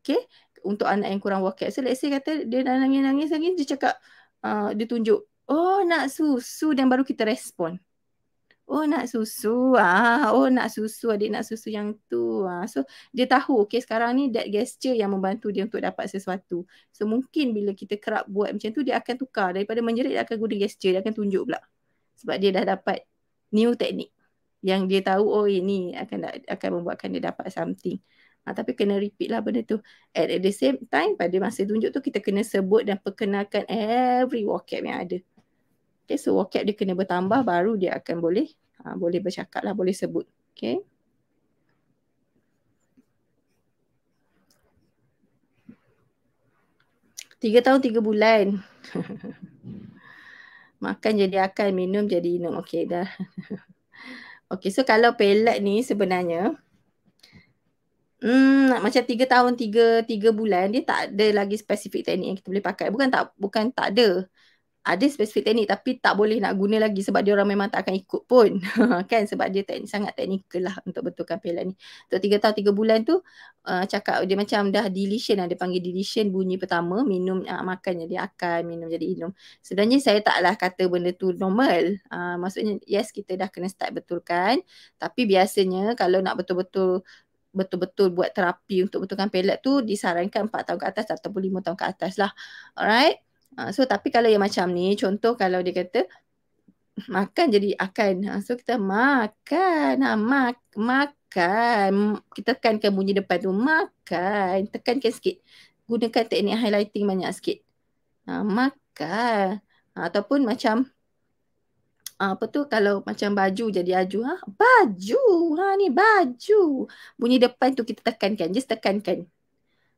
Okay, untuk anak yang kurang vocab. So let's say kata dia dah nangis, dia cakap, dia tunjuk, oh nak susu, dan baru kita respon. Oh nak susu, nak susu, adik nak susu yang tu. So dia tahu, okay sekarang ni that gesture yang membantu dia untuk dapat sesuatu. So mungkin bila kita kerap buat macam tu, dia akan tukar. Daripada menjerit, dia akan guna gesture, dia akan tunjuk pula. Sebab dia dah dapat new teknik yang dia tahu, oh ini akan membuatkan dia dapat something. Tapi kena repeat lah benda tu. At the same time, pada masa tunjuk tu, kita kena sebut dan perkenalkan every vocab yang ada. Okay, so vocab dia kena bertambah, baru dia akan boleh bercakap lah, boleh sebut. Okay. Tiga tahun 3 bulan. Makan jadi akan, minum jadi minum. Okay dah. Okay, so kalau pelet ni sebenarnya macam 3 tahun 3 bulan, dia tak ada lagi spesifik teknik yang kita boleh pakai. Bukan tak ada. Ada spesifik teknik, tapi tak boleh nak guna lagi sebab dia orang memang tak akan ikut pun. Kan, sebab dia sangat teknikal lah untuk betulkan pelet ni. Untuk 3 tahun 3 bulan tu, cakap dia macam dah deletion, dia panggil deletion bunyi pertama, minum, makan jadi akan, minum jadi minum. Sebenarnya saya taklah kata benda tu normal. Maksudnya yes, kita dah kena start betulkan, tapi biasanya kalau nak betul-betul buat terapi untuk betulkan pelet tu, disarankan 4 tahun ke atas ataupun 5 tahun ke atas lah. Alright. So tapi kalau yang macam ni, contoh kalau dia kata makan jadi akan, so kita makan, makan, kita tekankan bunyi depan tu, makan, tekankan sikit, gunakan teknik highlighting banyak sikit, makan. Ataupun macam apa tu, kalau macam baju jadi aju, baju, ni baju, bunyi depan tu kita tekankan, just tekankan.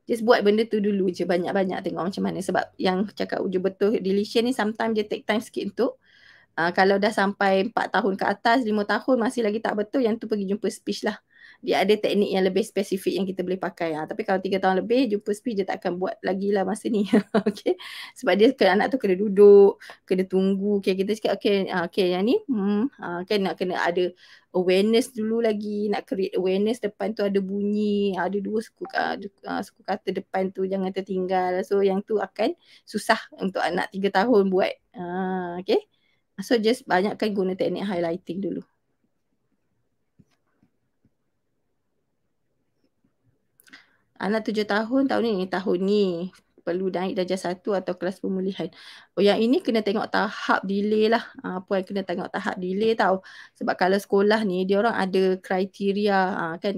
Just buat benda tu dulu je, banyak-banyak tengok macam mana. Sebab yang cakap uji betul deletion ni sometimes dia take time sikit untuk kalau dah sampai 4 tahun ke atas, 5 tahun masih lagi tak betul, yang tu pergi jumpa speech lah. Dia ada teknik yang lebih spesifik yang kita boleh pakai. Tapi kalau 3 tahun lebih, jumpa speech dia tak akan buat lagi lah masa ni. Okay. Sebab dia anak tu kena duduk, kena tunggu. Okay, kita cakap okay yang ni kan nak kena ada awareness dulu lagi, nak create awareness depan tu ada bunyi, ada 2 suku kata depan tu jangan tertinggal. So yang tu akan susah untuk anak 3 tahun buat. Okay. So just banyakkan guna teknik highlighting dulu. Anak 7 tahun tahun ni perlu naik darjah 1 atau kelas pemulihan. Oh yang ini kena tengok tahap delay lah. Puan kena tengok tahap delay tau. Sebab kalau sekolah ni dia orang ada kriteria kan,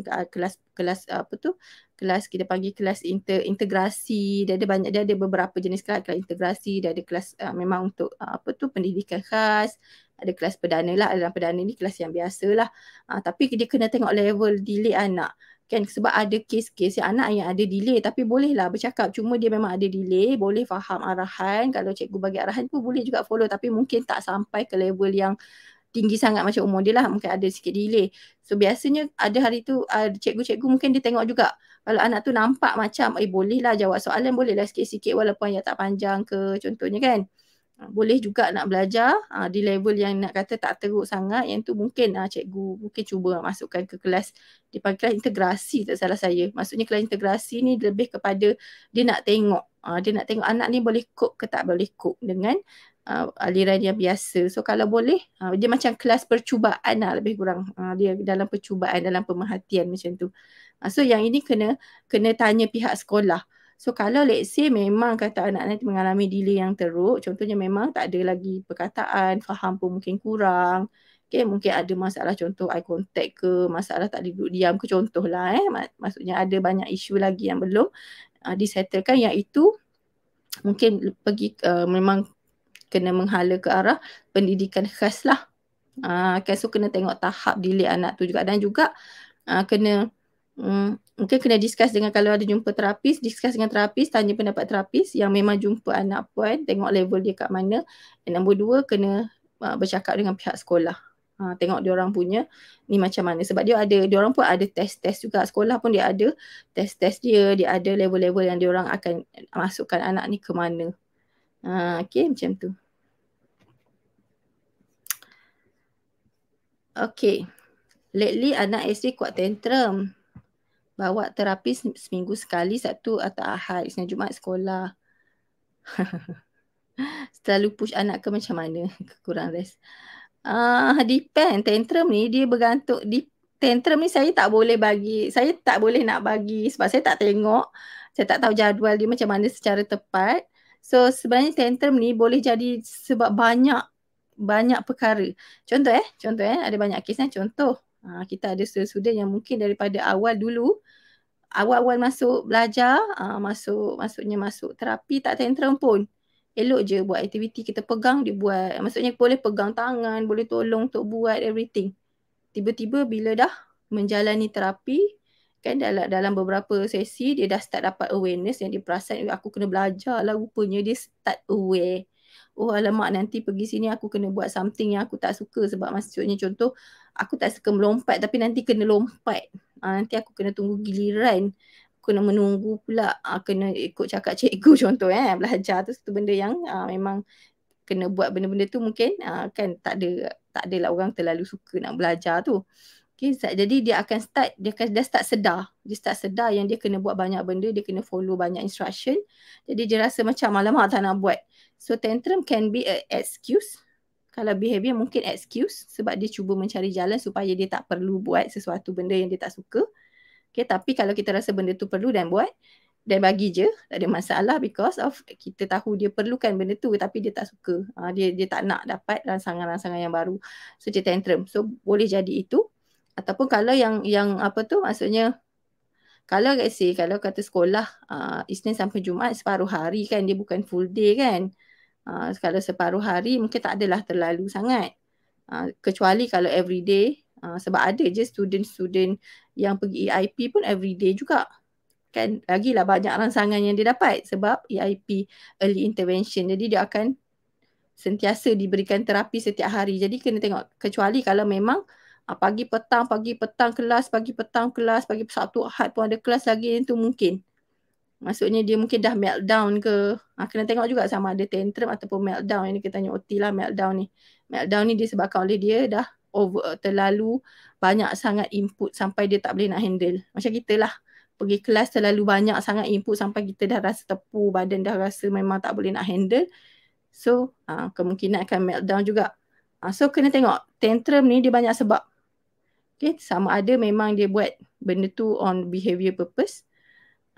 kelas apa tu? Kelas kita panggil kelas integrasi. Dia ada beberapa jenis kelas integrasi, dia ada kelas memang untuk apa tu, pendidikan khas. Ada kelas perdana lah, dalam perdana ni kelas yang biasa lah. Tapi dia kena tengok level delay anak. Kan, sebab ada kes-kes yang anak yang ada delay tapi bolehlah bercakap, cuma dia memang ada delay, boleh faham arahan, kalau cikgu bagi arahan pun boleh juga follow, tapi mungkin tak sampai ke level yang tinggi sangat macam umur dia lah, mungkin ada sikit delay. So biasanya ada hari tu cikgu-cikgu mungkin dia tengok juga, kalau anak tu nampak macam bolehlah jawab soalan, bolehlah sikit-sikit walaupun yang tak panjang ke contohnya kan. Boleh juga nak belajar di level yang nak kata tak teruk sangat, yang tu mungkin cikgu mungkin cuba masukkan ke kelas, dipanggil kelas integrasi tak salah saya. Maksudnya kelas integrasi ni lebih kepada dia nak tengok anak ni boleh cope ke tak boleh cope dengan aliran yang biasa. So kalau boleh dia macam kelas percubaan lah lebih kurang, dia dalam percubaan, dalam pemerhatian macam tu. So yang ini kena tanya pihak sekolah. So kalau let's say memang kata anak nanti mengalami delay yang teruk, contohnya memang tak ada lagi perkataan, faham pun mungkin kurang. Okay, mungkin ada masalah contoh eye contact ke, masalah tak duduk diam ke contohlah. Maksudnya ada banyak isu lagi yang belum disettlekan, yang itu mungkin pergi memang kena menghala ke arah pendidikan khas lah. So kena tengok tahap delay anak tu juga, dan juga kena mungkin kena discuss dengan, kalau ada jumpa terapis, discuss dengan terapis, tanya pendapat terapis yang memang jumpa anak puan, tengok level dia kat mana. Dan nombor 2, kena bercakap dengan pihak sekolah. Tengok diorang punya ni macam mana, sebab diorang pun ada test-test juga, sekolah pun dia ada test-test dia ada level-level yang diorang akan masukkan anak ni ke mana. Okay, macam tu. Okay, lately anak SD kuat tantrum. Bawa terapis seminggu sekali, Sabtu atau Ahad, Isnin Jumaat sekolah. Selalu push anak ke macam mana? Kurang rest. Depend. Tantrum ni dia bergantung. Tantrum ni saya tak boleh nak bagi sebab saya tak tengok. Saya tak tahu jadual dia macam mana secara tepat. So sebenarnya tantrum ni boleh jadi sebab banyak perkara. Contoh ada banyak kesnya. Contoh, kita ada student yang mungkin daripada awal masuk belajar, maksudnya masuk terapi tak tantrum pun. Elok je buat aktiviti, kita pegang dia buat. Maksudnya boleh pegang tangan, boleh tolong untuk buat everything. Tiba-tiba bila dah menjalani terapi, kan dalam beberapa sesi dia dah start dapat awareness, yang dia perasan aku kena belajar lah, rupanya dia start aware. Oh alamak, nanti pergi sini aku kena buat something yang aku tak suka, sebab maksudnya contoh aku tak suka melompat tapi nanti kena lompat. Nanti aku kena tunggu giliran, kena menunggu pula, kena ikut cakap cikgu contoh belajar tu satu benda yang memang kena buat benda-benda tu mungkin kan tak adalah orang terlalu suka nak belajar tu. Okay, jadi dia akan start sedar yang dia kena buat banyak benda, dia kena follow banyak instruction. Jadi dia rasa macam alamak tak nak buat. So tantrum can be an excuse. Kalau behavior mungkin excuse sebab dia cuba mencari jalan supaya dia tak perlu buat sesuatu benda yang dia tak suka. Okay, tapi kalau kita rasa benda tu perlu dan buat, dan bagi je, tak ada masalah, because of kita tahu dia perlukan benda tu tapi dia tak suka. Dia tak nak dapat rangsangan-rangsangan yang baru. So dia tantrum. So boleh jadi itu. Ataupun kalau yang apa tu, maksudnya kalau let's say kalau kata sekolah Isnin sampai Jumaat separuh hari kan, dia bukan full day kan. Kalau separuh hari mungkin tak adalah terlalu sangat. Kecuali kalau every day, sebab ada je student yang pergi EIP pun every day juga. Kan lagilah banyak rangsangan yang dia dapat sebab EIP, early intervention. Jadi dia akan sentiasa diberikan terapi setiap hari. Jadi kena tengok, kecuali kalau memang pagi petang kelas, pagi Sabtu Ahad pun ada kelas lagi, itu mungkin. Maksudnya dia mungkin dah meltdown ke. Kena tengok juga sama ada tantrum ataupun meltdown. Ini kita tanya OT lah meltdown ni. Meltdown ni disebabkan oleh dia dah terlalu banyak sangat input sampai dia tak boleh nak handle. Macam kita lah, pergi kelas terlalu banyak sangat input sampai kita dah rasa tepu, badan dah rasa memang tak boleh nak handle. So kemungkinan akan meltdown juga. So kena tengok tantrum ni dia banyak sebab. Okay, sama ada memang dia buat benda tu on behavior purpose.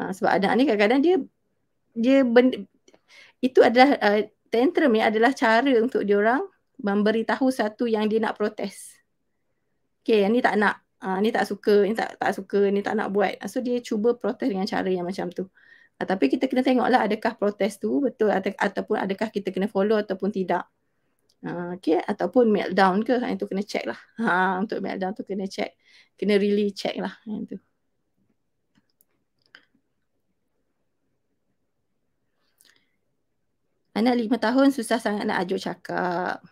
Sebab anak ni kadang-kadang dia itu adalah tantrum ni adalah cara untuk diorang memberitahu satu yang dia nak protes. Okay, yang ni tak nak, ni tak suka, ni tak suka, ni tak nak buat. So dia cuba protes dengan cara yang macam tu. Tapi kita kena tengoklah adakah protes tu betul ataupun adakah kita kena follow ataupun tidak. Okay, ataupun meltdown ke, itu kena check lah. Untuk meltdown tu kena check, kena really check lah yang tu. Anak 5 tahun susah sangat nak ajuk cakap.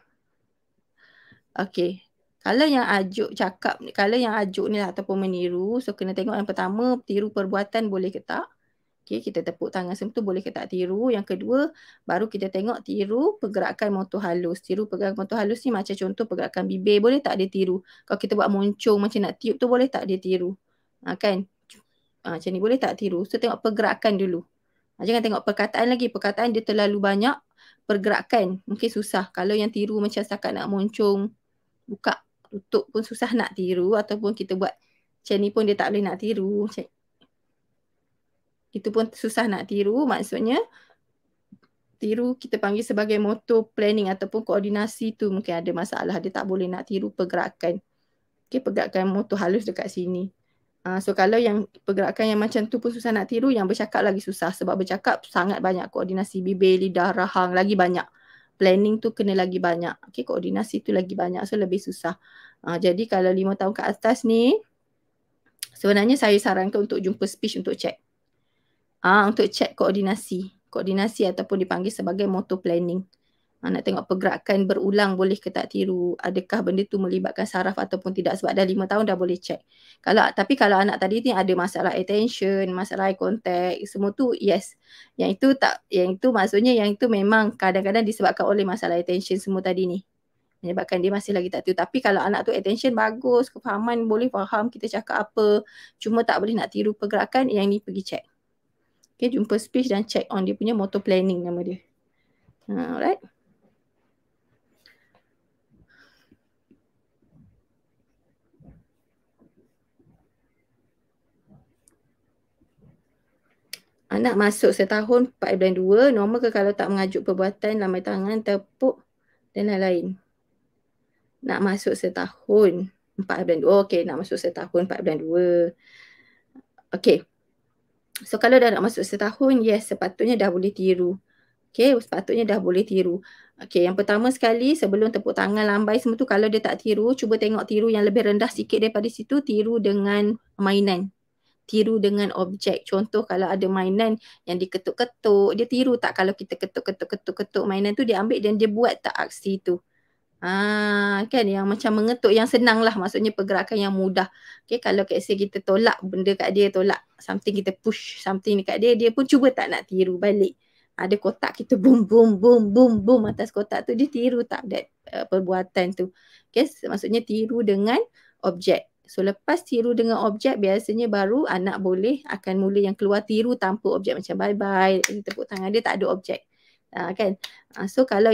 Okay, kalau yang ajuk cakap, kalau yang ajuk ni lah ataupun meniru, so kena tengok yang pertama, tiru perbuatan boleh ke tak. Okay, kita tepuk tangan semua tu boleh ke tak tiru. Yang kedua, baru kita tengok tiru pergerakan motor halus. Tiru pergerakan motor halus ni macam contoh pergerakan bibir, boleh tak dia tiru. Kalau kita buat moncong macam nak tiup tu, boleh tak dia tiru. Kan? Macam ni boleh tak tiru. So tengok pergerakan dulu. Jangan tengok perkataan lagi. Perkataan dia terlalu banyak, pergerakan mungkin susah. Kalau yang tiru macam setakat nak moncong, buka, tutup pun susah nak tiru, ataupun kita buat Macam ni pun dia tak boleh nak tiru. Itu pun susah nak tiru, maksudnya tiru kita panggil sebagai motor planning ataupun koordinasi tu mungkin ada masalah. Dia tak boleh nak tiru pergerakan. Okay, pergerakan motor halus dekat sini. So kalau yang pergerakan yang macam tu pun susah nak tiru, yang bercakap lagi susah. Sebab bercakap sangat banyak koordinasi bibir, lidah, rahang, lagi banyak. Planning tu kena lagi banyak. Okay, koordinasi tu lagi banyak, so lebih susah. Jadi kalau 5 tahun ke atas ni, sebenarnya saya sarankan untuk jumpa speech untuk check. Untuk check koordinasi. Koordinasi ataupun dipanggil sebagai motor planning. Nak tengok pergerakan berulang boleh ke tak tiru. Adakah benda tu melibatkan saraf ataupun tidak. Sebab dah 5 tahun dah boleh check. Tapi kalau anak tadi ni ada masalah attention, masalah eye contact, semua tu yes. Yang itu maksudnya yang itu memang kadang-kadang disebabkan oleh masalah attention semua tadi ni. Menyebabkan dia masih lagi tak tiru. Tapi kalau anak tu attention bagus, kefahaman boleh faham kita cakap apa, cuma tak boleh nak tiru pergerakan, yang ni pergi check. Okay, jumpa speech dan check on dia punya motor planning nama dia. Alright. Anak masuk setahun 4 bulan 2, normal ke kalau tak mengajuk perbuatan, lambai tangan, tepuk dan lain-lain? Nak masuk setahun 4 bulan 2. Okey, nak masuk setahun 4 bulan 2. Okey. So kalau dah nak masuk setahun, yes, sepatutnya dah boleh tiru. Okey, sepatutnya dah boleh tiru. Okey, yang pertama sekali sebelum tepuk tangan, lambai semua tu, kalau dia tak tiru, cuba tengok tiru yang lebih rendah sikit daripada situ, tiru dengan mainan. Tiru dengan objek. Contoh kalau ada mainan yang diketuk-ketuk, dia tiru tak kalau kita ketuk-ketuk mainan tu, dia ambil dan dia buat tak aksi tu. Kan yang macam mengetuk yang senang lah, maksudnya pergerakan yang mudah. Okay, kalau kita tolak benda kat dia, tolak something, kita push something dekat dia, dia pun cuba tak nak tiru balik. Ada kotak, kita boom boom boom boom boom atas kotak tu, dia tiru tak that perbuatan tu. Okay, maksudnya tiru dengan objek. So lepas tiru dengan objek, biasanya baru anak boleh akan mula yang keluar tiru tanpa objek, macam bye-bye, tepuk tangan dia tak ada objek. Kan? So kalau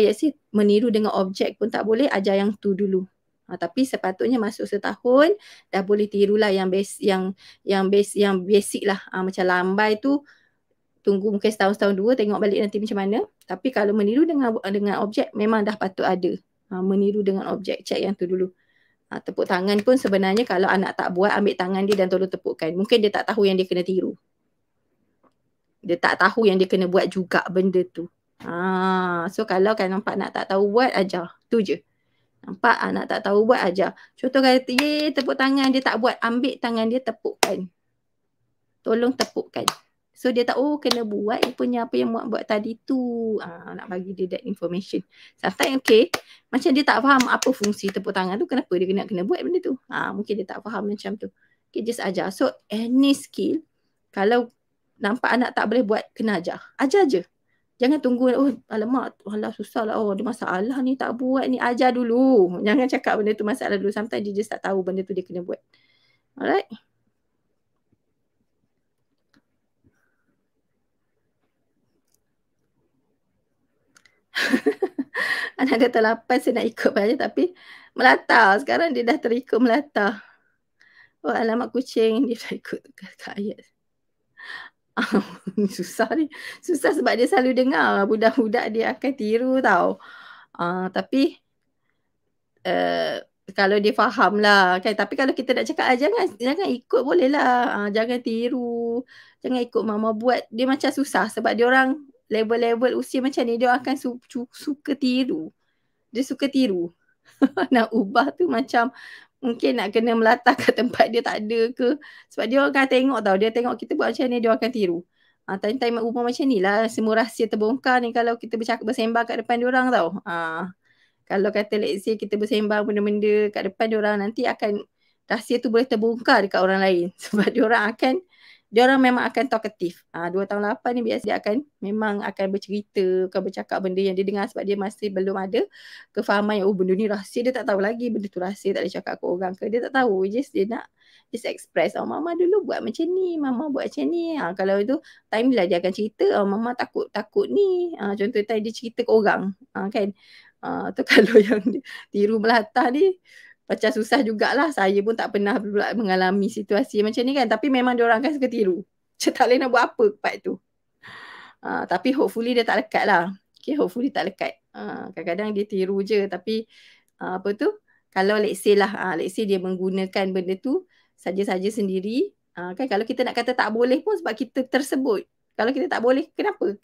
meniru dengan objek pun tak boleh, ajar yang tu dulu. Tapi sepatutnya masuk setahun dah boleh tirulah yang basic lah. Macam lambai tu tunggu mungkin setahun 2 tengok balik nanti macam mana. Tapi kalau meniru dengan objek memang dah patut ada. Meniru dengan objek, check yang tu dulu. Tepuk tangan pun sebenarnya kalau anak tak buat, ambil tangan dia dan tolong tepukkan. Mungkin dia tak tahu yang dia kena tiru. Dia tak tahu yang dia kena buat juga benda tu. So kalau kan nampak anak tak tahu buat, ajar. Tu je. Nampak anak tak tahu buat, ajar. Contoh kata, tepuk tangan, dia tak buat, ambil tangan dia tepukkan. Tolong tepukkan. So dia tahu kena buat punya apa yang buat tadi tu. Nak bagi dia that information. Sometimes macam dia tak faham apa fungsi tepuk tangan tu, kenapa dia kena buat benda tu. Mungkin dia tak faham macam tu. Just ajar. So any skill, kalau nampak anak tak boleh buat, kena ajar. Ajar je. Jangan tunggu, alamak, susah lah, ada masalah ni, tak buat ni. Ajar dulu. Jangan cakap benda tu masalah dulu. Sometimes dia just tak tahu benda tu dia kena buat. Alright. Anak kata 8 saya nak ikut belajar tapi melata. Sekarang dia dah terikut melata. Alamak kucing, dia dah ikut kat ayat. Susah ni. Susah sebab dia selalu dengar. Budak-budak dia akan tiru tau. Tapi kalau dia faham lah kan. Tapi kalau kita nak cakap jangan ikut boleh lah. Jangan tiru. Jangan ikut mama buat. Dia macam susah sebab dia orang level-level usia macam ni, dia akan suka tiru. Dia suka tiru. Nak ubah tu macam mungkin nak kena melata kat tempat dia tak ada ke. Sebab dia orang akan tengok tau. Dia tengok kita buat macam ni, dia akan tiru. Time-time umur macam ni lah, semua rahsia terbongkar ni kalau kita bersembang kat depan dia orang tau. Kalau kata let's say kita bersembang benda-benda kat depan dia orang, nanti akan rahsia tu boleh terbongkar dekat orang lain. Sebab dia orang memang akan talkative. 2 tahun 8 ni biasa dia memang akan bercerita, akan bercakap benda yang dia dengar sebab dia masih belum ada kefahaman yang benda ni rahsia, dia tak tahu lagi benda tu rahsia, tak boleh cakap ke orang ke, dia tak tahu. Dia nak express, mama dulu buat macam ni, mama buat macam ni. Kalau itu time lah dia akan cerita, mama takut ni. Contoh time dia cerita ke orang, kan. Tu kalau yang tiru melata ni, Macam susah jugalah. Saya pun tak pernah pula mengalami situasi macam ni kan. Tapi memang diorang kan suka tiru. Macam tak boleh nak buat apa part tu. Tapi hopefully dia tak lekat lah. Okay, hopefully tak lekat. Kadang-kadang dia tiru je. Tapi apa tu, kalau let's say lah, let's say dia menggunakan benda tu saja-saja sendiri. Kan kalau kita nak kata tak boleh pun sebab kita tersebut. Kalau kita tak boleh, kenapa?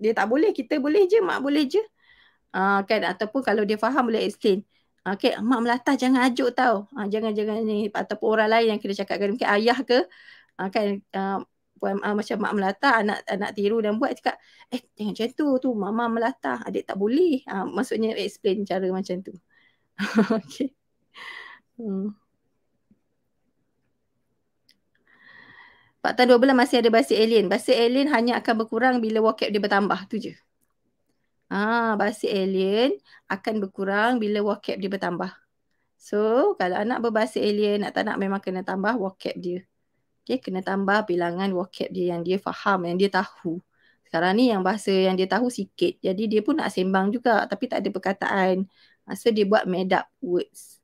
Dia tak boleh, kita boleh je, mak boleh je. Kan, ataupun kalau dia faham boleh explain. Okay, mak melatah jangan ajuk tau. Jangan-jangan ni. Ataupun orang lain yang kena cakapkan, mungkin ayah ke. Kan, macam mak melatah, anak tiru dan buat cakap, jangan macam tu mama melatah, adik tak boleh. Maksudnya explain cara macam tu. Okay. Fakta 12 masih ada bahasa alien. Bahasa alien hanya akan berkurang bila vocab dia bertambah. Tu je. Bahasa alien akan berkurang bila vocab dia bertambah. So, kalau anak berbahasa alien, nak tak nak memang kena tambah vocab dia. Okay, kena tambah bilangan vocab dia yang dia faham, yang dia tahu. Sekarang ni yang bahasa yang dia tahu sikit. Jadi dia pun nak sembang juga tapi tak ada perkataan. So dia buat made up words.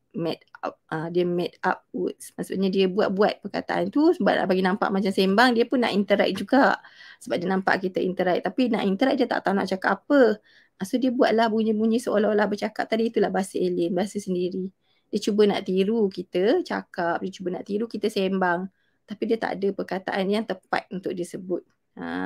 Dia made up words. Maksudnya dia buat-buat perkataan tu sebab nak bagi nampak macam sembang, dia pun nak interact juga. Sebab dia nampak kita interact. Tapi nak interact dia tak tahu nak cakap apa. So dia buatlah bunyi-bunyi seolah-olah bercakap tadi. Itulah bahasa alien, bahasa sendiri. Dia cuba nak tiru kita cakap. Dia cuba nak tiru kita sembang. Tapi dia tak ada perkataan yang tepat untuk disebut.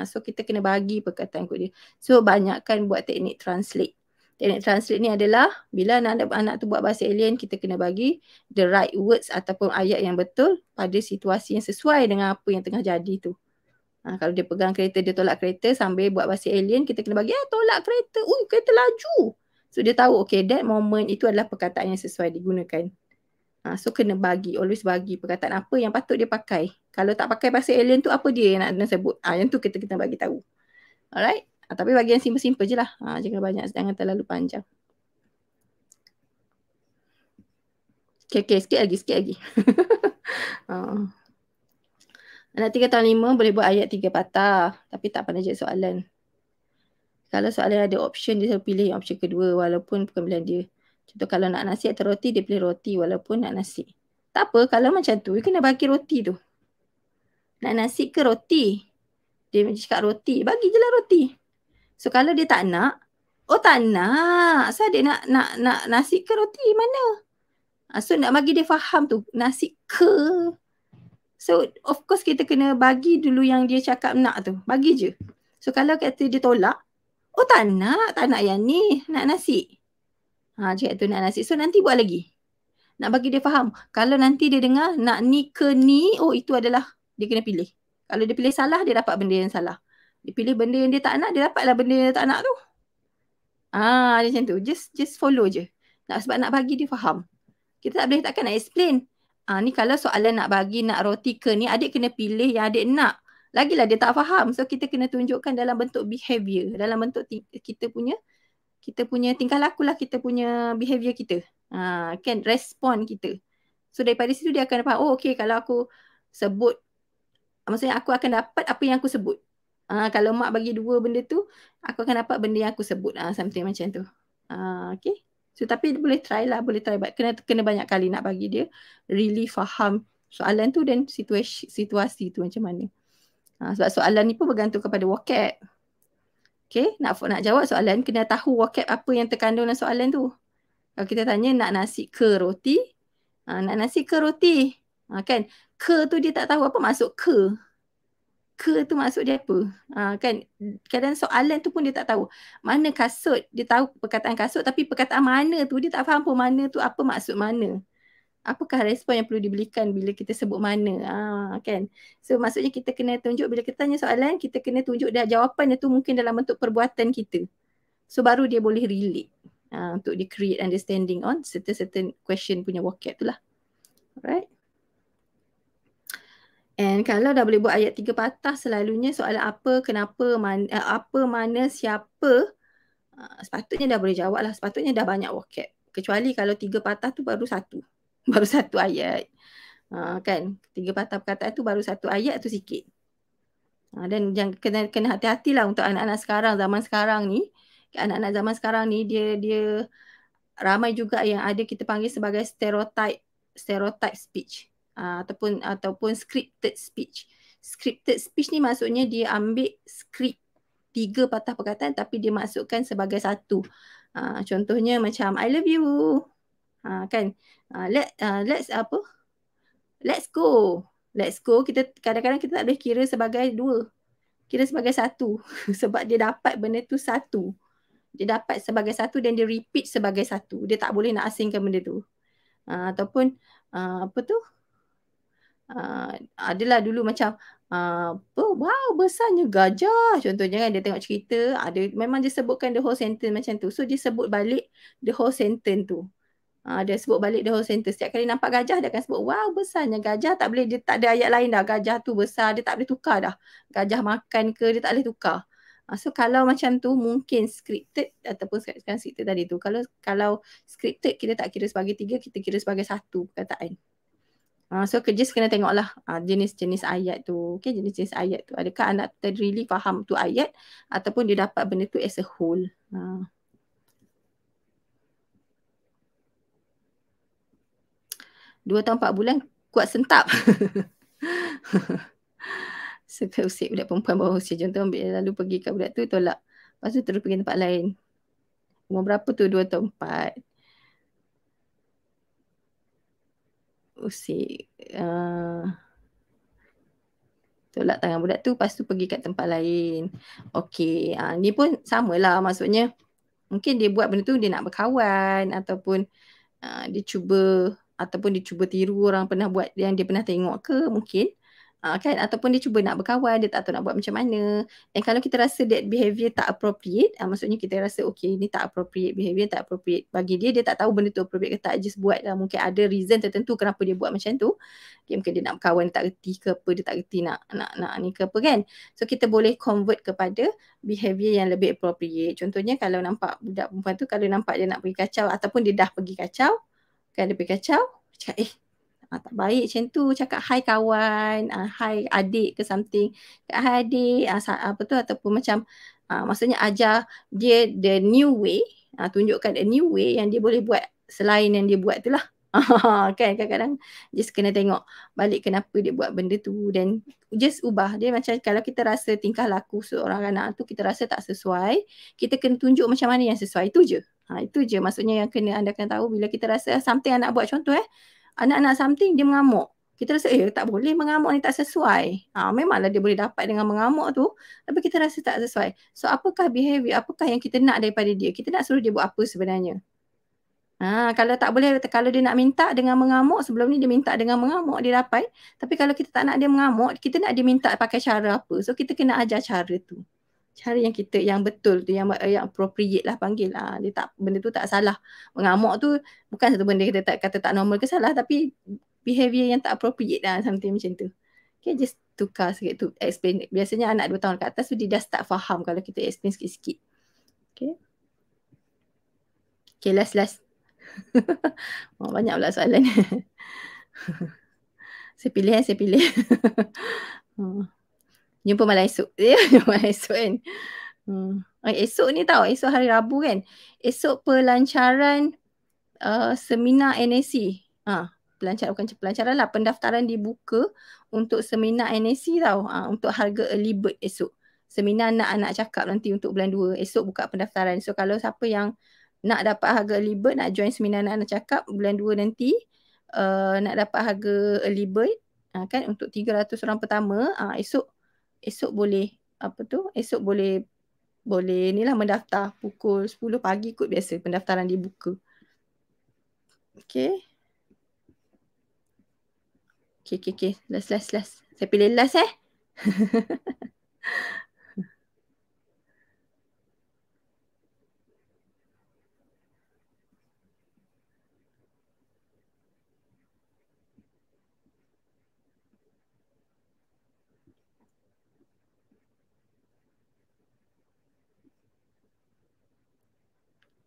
So kita kena bagi perkataan kot dia. So banyakkan buat teknik translate. Teknik translate ni adalah bila anak tu buat bahasa alien, kita kena bagi the right words ataupun ayat yang betul pada situasi yang sesuai dengan apa yang tengah jadi tu. Kalau dia pegang kereta, dia tolak kereta sambil buat bahasa alien, kita kena bagi tolak kereta. Kereta laju. So dia tahu okay, that moment itu adalah perkataan yang sesuai digunakan. So kena bagi, always bagi perkataan apa yang patut dia pakai. Kalau tak pakai bahasa alien tu, apa dia yang nak sebut? Yang tu kita bagi tahu. Alright? Tapi bagi yang simple-simple je lah. Jangan banyak, jangan terlalu panjang. Okay, sikit lagi. Anak 3 tahun 5 boleh buat ayat 3 patah. Tapi tak pandai jawab soalan. Kalau soalan ada option, dia selalu pilih yang option kedua walaupun bukan pilihan dia. Contoh kalau nak nasi atau roti, dia pilih roti walaupun nak nasi. Tak apa, kalau macam tu, dia kena bagi roti tu. Nak nasi ke roti? Dia cakap roti, bagi je lah roti. So kalau dia tak nak, tak nak. So dia nak nasi ke roti mana? So nak bagi dia faham tu, nasi ke. So of course kita kena bagi dulu yang dia cakap nak tu. Bagi je. So kalau kata dia tolak, tak nak yang ni, nak nasi. Cakap tu nak nasi. So nanti buat lagi. Nak bagi dia faham. Kalau nanti dia dengar nak ni ke ni, itu adalah dia kena pilih. Kalau dia pilih salah, dia dapat benda yang salah. Dia pilih benda yang dia tak nak, dia dapatlah benda yang dia tak nak tu. Dia macam tu. Just follow je. Sebab nak bagi dia faham. Kita tak boleh takkan nak explain. Ni kalau soalan nak bagi nak roti ke ni, adik kena pilih yang adik nak. Lagilah dia tak faham. So kita kena tunjukkan dalam bentuk behavior. Dalam bentuk kita punya tingkah laku lah, kita punya behavior kita. Kan respon kita. So daripada situ dia akan faham, okay kalau aku sebut, maksudnya aku akan dapat apa yang aku sebut. Kalau mak bagi 2 benda tu, aku akan dapat benda yang aku sebut. Something macam tu. Okay. So tapi boleh try lah, kena banyak kali nak bagi dia really faham soalan tu dan situasi tu macam mana. Sebab soalan ni pun bergantung kepada vocab. Okay, nak jawab soalan, kena tahu vocab apa yang terkandung dalam soalan tu. Kalau kita tanya nak nasi ke roti, nak nasi ke roti. Kan, ke tu dia tak tahu apa maksud ke. Ke tu maksud dia apa. Kan, kadang soalan tu pun dia tak tahu. Mana kasut, dia tahu perkataan kasut tapi perkataan mana tu dia tak faham pun mana tu apa maksud mana. Apakah respon yang perlu diberikan bila kita sebut mana. Kan. So maksudnya kita kena tunjuk bila kita tanya soalan, kita kena tunjuk dah jawapan tu mungkin dalam bentuk perbuatan kita. So baru dia boleh relate. Untuk dia create understanding on certain question punya vocab tu lah. Alright. And kalau dah boleh buat ayat 3 patah, selalunya soalan apa, kenapa, apa, mana, siapa, sepatutnya dah boleh jawab lah. Sepatutnya dah banyak vocab. Kecuali kalau 3 patah tu baru satu. Baru satu ayat. Kan? 3 patah perkataan tu baru satu ayat tu sikit. Dan jangan kena hati-hatilah untuk anak-anak sekarang, zaman sekarang ni. Anak-anak zaman sekarang ni dia ramai juga yang ada kita panggil sebagai stereotype speech. Ataupun scripted speech. Scripted speech ni maksudnya dia ambil skrip 3 patah perkataan tapi dia masukkan sebagai satu. Contohnya macam I love you. Kan? Let's go. Let's go, kita kadang-kadang kita tak boleh kira sebagai 2. Kira sebagai 1 sebab dia dapat benda tu satu. Dia dapat sebagai satu dan dia repeat sebagai satu. Dia tak boleh nak asingkan benda tu. Ataupun apa tu? Adalah dulu macam wow besarnya gajah contohnya kan, dia tengok cerita memang dia sebutkan the whole sentence macam tu, so dia sebut balik the whole sentence tu. Dia sebut balik the whole sentence. Setiap kali nampak gajah dia akan sebut wow besarnya gajah, tak boleh, dia tak ada ayat lain dah, gajah tu besar, dia tak boleh tukar dah, gajah makan ke dia tak boleh tukar. So kalau macam tu mungkin scripted ataupun sekarang scripted tadi tu, kalau scripted kita tak kira sebagai 3, kita kira sebagai satu perkataan. So just kena tengoklah jenis-jenis ayat tu. Okay, jenis-jenis ayat tu. Adakah anak really faham tu ayat ataupun dia dapat benda tu as a whole. 2 tahun 4 bulan kuat sentap. Suka usik budak perempuan bawah usia. Contoh lalu pergi kat budak tu tolak. Lepas tu terus pergi tempat lain. Umur berapa tu? 2 tahun 4. Usik. Tolak tangan budak tu, lepas tu pergi kat tempat lain. Okey, ni pun samalah, maksudnya mungkin dia buat benda tu dia nak berkawan ataupun dia cuba tiru orang pernah buat yang dia pernah tengok ke mungkin. Kan, ataupun dia cuba nak berkawan, dia tak tahu nak buat macam mana. Dan kalau kita rasa that behaviour tak appropriate, maksudnya kita rasa okay ni tak appropriate, behaviour tak appropriate bagi dia, dia tak tahu benda tu appropriate ke tak, just buat lah. Mungkin ada reason tertentu kenapa dia buat macam tu. Okay, mungkin dia nak berkawan, dia tak reti ke apa, dia tak reti nak ni ke apa kan. So kita boleh convert kepada behaviour yang lebih appropriate. Contohnya kalau nampak budak perempuan tu, kalau nampak dia nak pergi kacau ataupun dia dah pergi kacau, kan dia pergi kacau, cakap tak baik macam tu, cakap hi kawan, hi adik ke something, hi adik, apa tu, ataupun macam maksudnya ajar dia the new way, tunjukkan the new way yang dia boleh buat selain yang dia buat tu lah. Kan kadang-kadang just kena tengok balik kenapa dia buat benda tu dan just ubah dia. Macam kalau kita rasa tingkah laku seorang anak tu kita rasa tak sesuai, kita kena tunjuk macam mana yang sesuai, itu je. Itu je maksudnya yang anda kena tahu. Bila kita rasa something anak buat, contoh anak-anak something dia mengamuk, kita rasa tak boleh mengamuk ni, tak sesuai. Memanglah dia boleh dapat dengan mengamuk tu, tapi kita rasa tak sesuai. So apakah behavior, apakah yang kita nak daripada dia? Kita nak suruh dia buat apa sebenarnya? Kalau tak boleh, kalau dia nak minta dengan mengamuk, sebelum ni dia minta dengan mengamuk, dia dapat. Tapi kalau kita tak nak dia mengamuk, kita nak dia minta pakai cara apa? So kita kena ajar cara tu. Cara yang betul tu, yang appropriate lah panggil. Benda tu tak salah. Mengamuk tu bukan satu benda kita kata tak normal ke salah, tapi behavior yang tak appropriate lah, something macam tu. Okay, just tukar sikit tu, explain. Biasanya anak 2 tahun ke atas tu dia dah start faham kalau kita explain sikit-sikit. Okay. Okay, last. Banyak pula soalan. Saya pilih. Jumpa malam esok. Malam esok kan. Esok ni tahu, esok hari Rabu kan. Esok pelancaran seminar NAC. Pelancaran lah, pendaftaran dibuka untuk seminar NAC tau. Untuk harga early bird esok. Seminar nak cakap nanti untuk bulan 2. Esok buka pendaftaran. So kalau siapa yang nak dapat harga early bird, nak join seminar nak cakap bulan 2 nanti, nak dapat harga early bird kan untuk 300 orang pertama, esok boleh esok boleh ni lah mendaftar pukul 10 pagi kot biasa pendaftaran dibuka. Okay. Last. Saya pilih last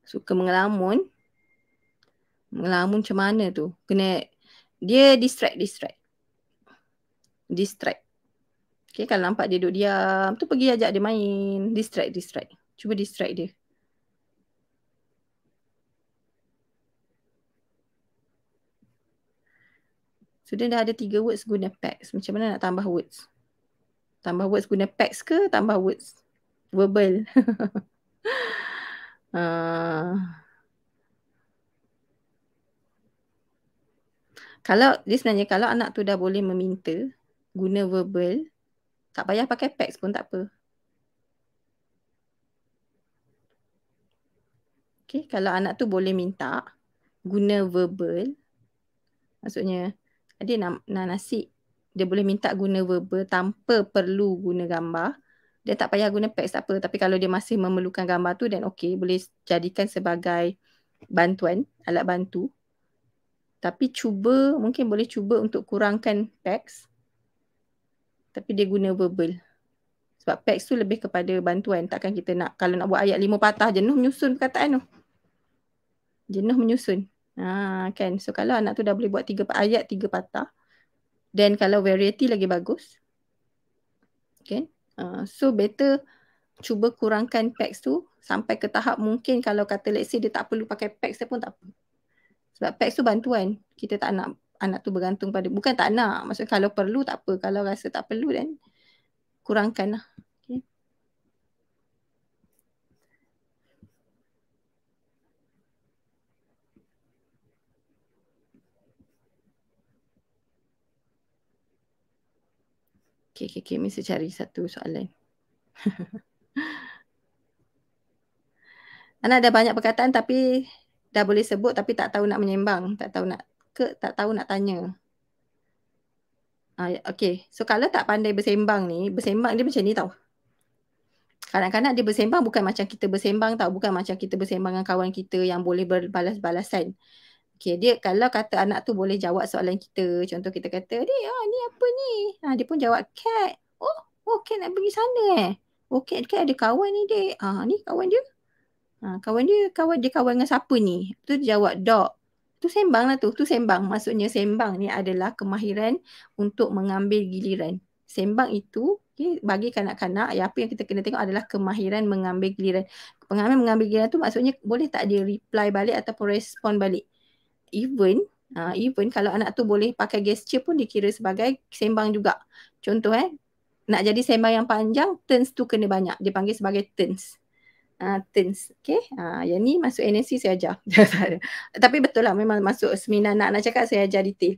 Suka mengelamun macam mana tu? Kena dia distract. Okay, kalau nampak dia duduk diam tu, pergi ajak dia main. Distract. Cuba distract dia. So dia dah ada 3 words guna PAX. Macam mana nak tambah words? Tambah words guna PAX ke tambah words verbal? Kalau dia sebenarnya kalau anak tu dah boleh meminta guna verbal, tak payah pakai PAX pun tak apa. Okay, kalau anak tu boleh minta guna verbal, maksudnya dia nak nasi, dia boleh minta guna verbal tanpa perlu guna gambar, dia tak payah guna PAX tak apa. Tapi kalau dia masih memerlukan gambar tu, dan okey, boleh jadikan sebagai bantuan, alat bantu. Tapi mungkin boleh cuba untuk kurangkan PAX, tapi dia guna verbal. Sebab PAX tu lebih kepada bantuan. Takkan kita nak, kalau nak buat ayat 5 patah, jenuh menyusun perkataan tu. Jenuh menyusun. Kan. So kalau anak tu dah boleh buat 3 ayat 3 patah, dan kalau variety lagi bagus. Okay. So better cuba kurangkan PAX tu sampai ke tahap mungkin kalau kata let's say dia tak perlu pakai PAX pun tak apa. Sebab PAX tu bantuan. Kita tak nak anak tu bergantung pada, bukan tak nak. Maksudnya kalau perlu tak apa. Kalau rasa tak perlu dan kurangkan lah. Okay. Mesti cari satu soalan. Anak ada banyak perkataan tapi dah boleh sebut tapi tak tahu nak menyembang. Tak tahu nak tanya. Okay. So kalau tak pandai bersembang ni, bersembang dia macam ni tau. Kadang-kadang dia bersembang bukan macam kita bersembang tau. Bukan macam kita bersembang dengan kawan kita yang boleh berbalas-balasan. Okay, dia kalau kata anak tu boleh jawab soalan kita. Contoh kita kata, ni apa ni? Dia pun jawab, cat. Oh, cat nak pergi sana Oh, cat ada kawan ni, dek. Ni kawan dia. Kawan dia kawan dengan siapa ni? Tu dia jawab, dog. Tu sembang lah tu. Tu sembang. Maksudnya sembang ni adalah kemahiran untuk mengambil giliran. Sembang itu, okay, bagi kanak-kanak, apa yang kita kena tengok adalah kemahiran mengambil giliran. Pengalaman mengambil giliran tu maksudnya boleh tak dia reply balik ataupun respon balik. Even kalau anak tu boleh pakai gesture pun dikira sebagai sembang juga. Contoh nak jadi sembang yang panjang, turns tu kena banyak. Dia panggil sebagai turns. Turns. Okay. Yang ni masuk NSC saya ajar. Tapi betul lah, memang masuk seminar nak cakap saya ajar detail.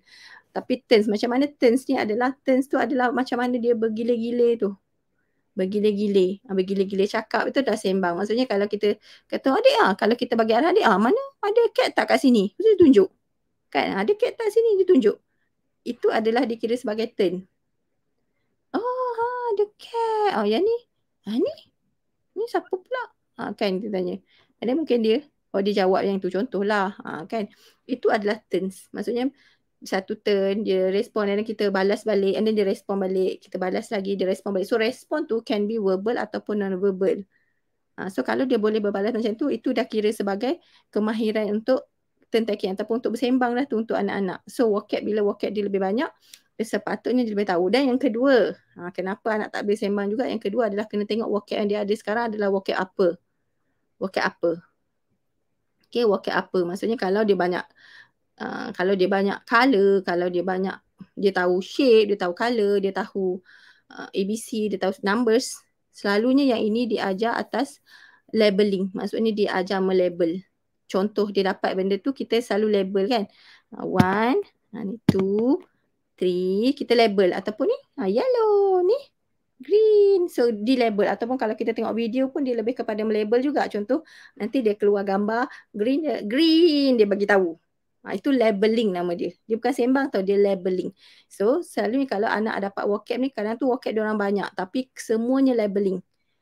Tapi turns, macam mana turns ni adalah, turns tu adalah macam mana dia bergile-gile tu. Bergile-gile cakap itu dah sembang. Maksudnya kalau kita kata, adik kalau kita bagi arah adik, mana ada cat tak kat sini? Mesti tunjuk. Kan, ada cat tak sini, dia tunjuk. Itu adalah dikira sebagai turn. Ada cat. Yang ni? Ni siapa pula? Kan dia tanya. Dan mungkin dia jawab yang tu, contohlah. Kan, itu adalah turns. Maksudnya satu turn, dia respon dan kita balas balik, and then dia respon balik, kita balas lagi, dia respon balik. So respon tu can be verbal ataupun non-verbal. So kalau dia boleh berbalas macam tu, itu dah kira sebagai kemahiran untuk turn taking ataupun untuk bersembang lah tu untuk anak-anak. So bila vocab dia lebih banyak, sepatutnya dia lebih tahu. Dan yang kedua, kenapa anak tak boleh sembang juga, yang kedua adalah kena tengok vocab yang dia ada sekarang adalah vocab apa. Okay, vocab apa. Maksudnya kalau dia banyak color, kalau dia banyak, dia tahu shape, dia tahu color, dia tahu ABC, dia tahu numbers, selalunya yang ini diajar atas labeling. Maksudnya dia ajar melabel. Contoh dia dapat benda tu, kita selalu label kan. 1, 2, 3, kita label. Ataupun ni, yellow, ni green. So di label. Ataupun kalau kita tengok video pun dia lebih kepada melabel juga. Contoh nanti dia keluar gambar green dia bagi tahu. Itu labeling nama dia. Dia bukan sembang tau, dia labeling. So selalunya kalau anak dapat vocab ni, kadang tu vocab dia orang banyak tapi semuanya labeling.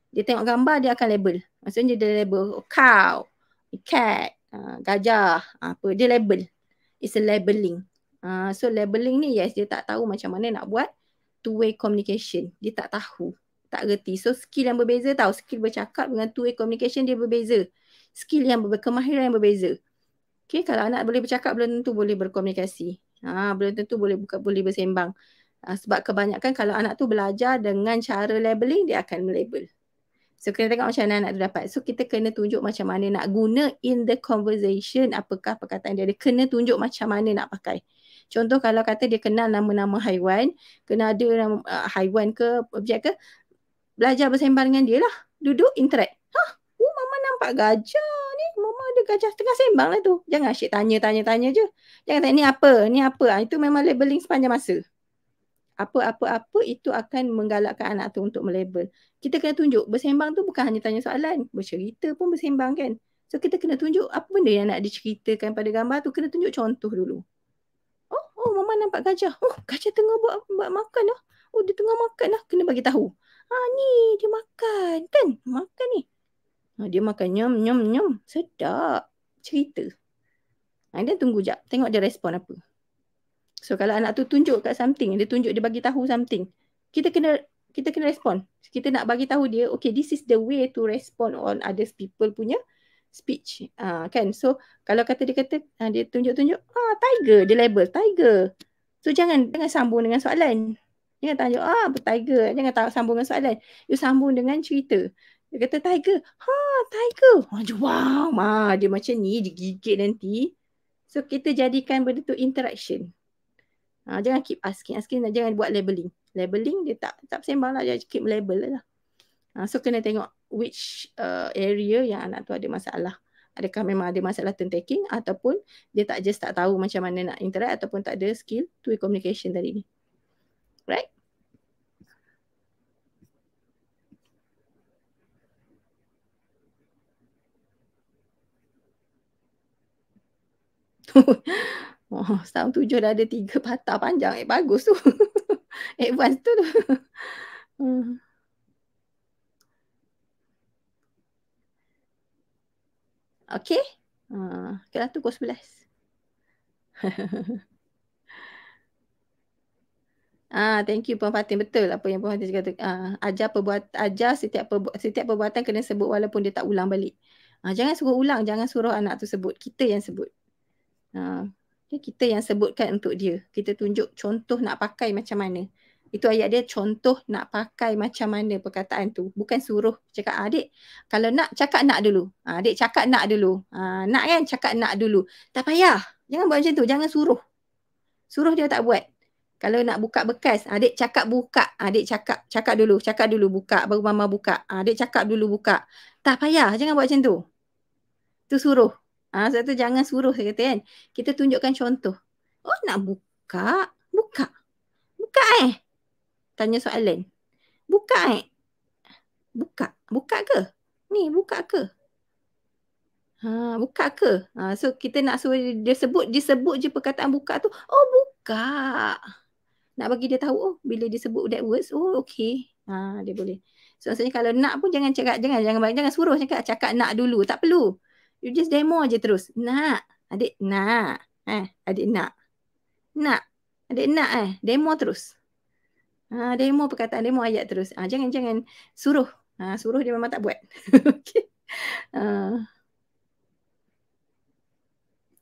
Dia tengok gambar dia akan label. Maksudnya dia label cow, cat, gajah, apa, dia label. It's a labeling. So labeling ni yes, dia tak tahu macam mana nak buat two-way communication. Dia tak tahu, tak reti. So skill yang berbeza tau. Skill bercakap dengan two-way communication dia berbeza. Skill yang kemahiran yang berbeza. Okay, kalau anak boleh bercakap, belum tentu boleh berkomunikasi. Belum tentu boleh bersembang. Sebab kebanyakan kalau anak tu belajar dengan cara labeling, dia akan melabel. So kena tengok macam mana anak tu dapat. So kita kena tunjuk macam mana nak guna in the conversation. Apakah perkataan dia. Dia kena tunjuk macam mana nak pakai. Contoh kalau kata dia kenal nama-nama haiwan, kena ada nama haiwan ke objek ke, belajar bersembang dengan dia lah. Duduk, interact. Mama nampak gajah ni. Mama ada gajah tengah sembang lah tu. Jangan asyik tanya je. Jangan tanya ni apa. Itu memang labeling sepanjang masa. Apa-apa itu akan menggalakkan anak tu untuk melabel. Kita kena tunjuk bersembang tu bukan hanya tanya soalan, bercerita pun bersembang kan. So kita kena tunjuk apa benda yang nak diceritakan pada gambar tu, kena tunjuk contoh dulu. Oh mama nampak gajah. Oh gajah tengah buat makan lah. Oh dia tengah makan lah, kena bagi tahu. Ni dia makan kan, makan ni. Dia makan nyam, sedap. Cerita. Dan tunggu jap, tengok dia respon apa. So kalau anak tu tunjuk kat something, dia tunjuk, dia bagi tahu something, kita kena respon. Kita nak bagi tahu dia, okay, this is the way to respond on other people punya speech. Kan? So kalau dia tunjuk-tunjuk, tiger, dia label tiger. So jangan sambung dengan soalan. Jangan tanya, tiger. Jangan sambung dengan soalan. You sambung dengan cerita. Dia kata tiger. Tiger. Wow. Dia macam ni, dia gigit nanti. So kita jadikan benda tu interaction. Jangan keep asking, jangan buat labeling. Labeling dia tak sembang lah, dia keep label lah. So kena tengok which area yang anak tu ada masalah. Adakah memang ada masalah turn taking, ataupun dia tak tahu macam mana nak interact, ataupun tak ada skill two-way communication tadi ni. Right? Tahun 7 dah ada 3 patah panjang. Bagus tu. Advance tu. Okay. Kita tu pukul 11. Thank you Puan Fatin. Betul apa yang Puan Fatin kata. Ajar setiap perbuatan kena sebut walaupun dia tak ulang balik. Jangan suruh ulang, jangan suruh anak tu sebut. Kita yang sebut. Kita yang sebutkan untuk dia. Kita tunjuk contoh nak pakai macam mana. Itu ayat dia, contoh nak pakai macam mana perkataan tu. Bukan suruh cakap, adik kalau nak cakap nak dulu. Adik cakap nak dulu. Nak kan, cakap nak dulu. Tak payah. Jangan buat macam tu. Jangan suruh. Suruh dia tak buat. Kalau nak buka bekas, adik cakap buka. Adik cakap dulu buka. Baru mama buka. Adik cakap dulu buka. Tak payah. Jangan buat macam tu. Tu suruh. Sebab tu jangan suruh, saya kata kan. Kita tunjukkan contoh. Oh nak buka. Buka tanya soalan. Buka Buka ke? Ni buka ke? Buka ke? So kita nak suruh dia disebut je perkataan buka tu. Oh buka. Nak bagi dia tahu, bila dia sebut that words, okay. Dia boleh. So maksudnya kalau nak pun jangan cakap, jangan suruh cakap nak dulu. Tak perlu. You just demo je terus. Nak. Adik nak. Adik nak. Nak. Adik nak demo terus. Demo perkataan, demo ayat terus. Jangan suruh. Suruh dia memang tak buat. Okay.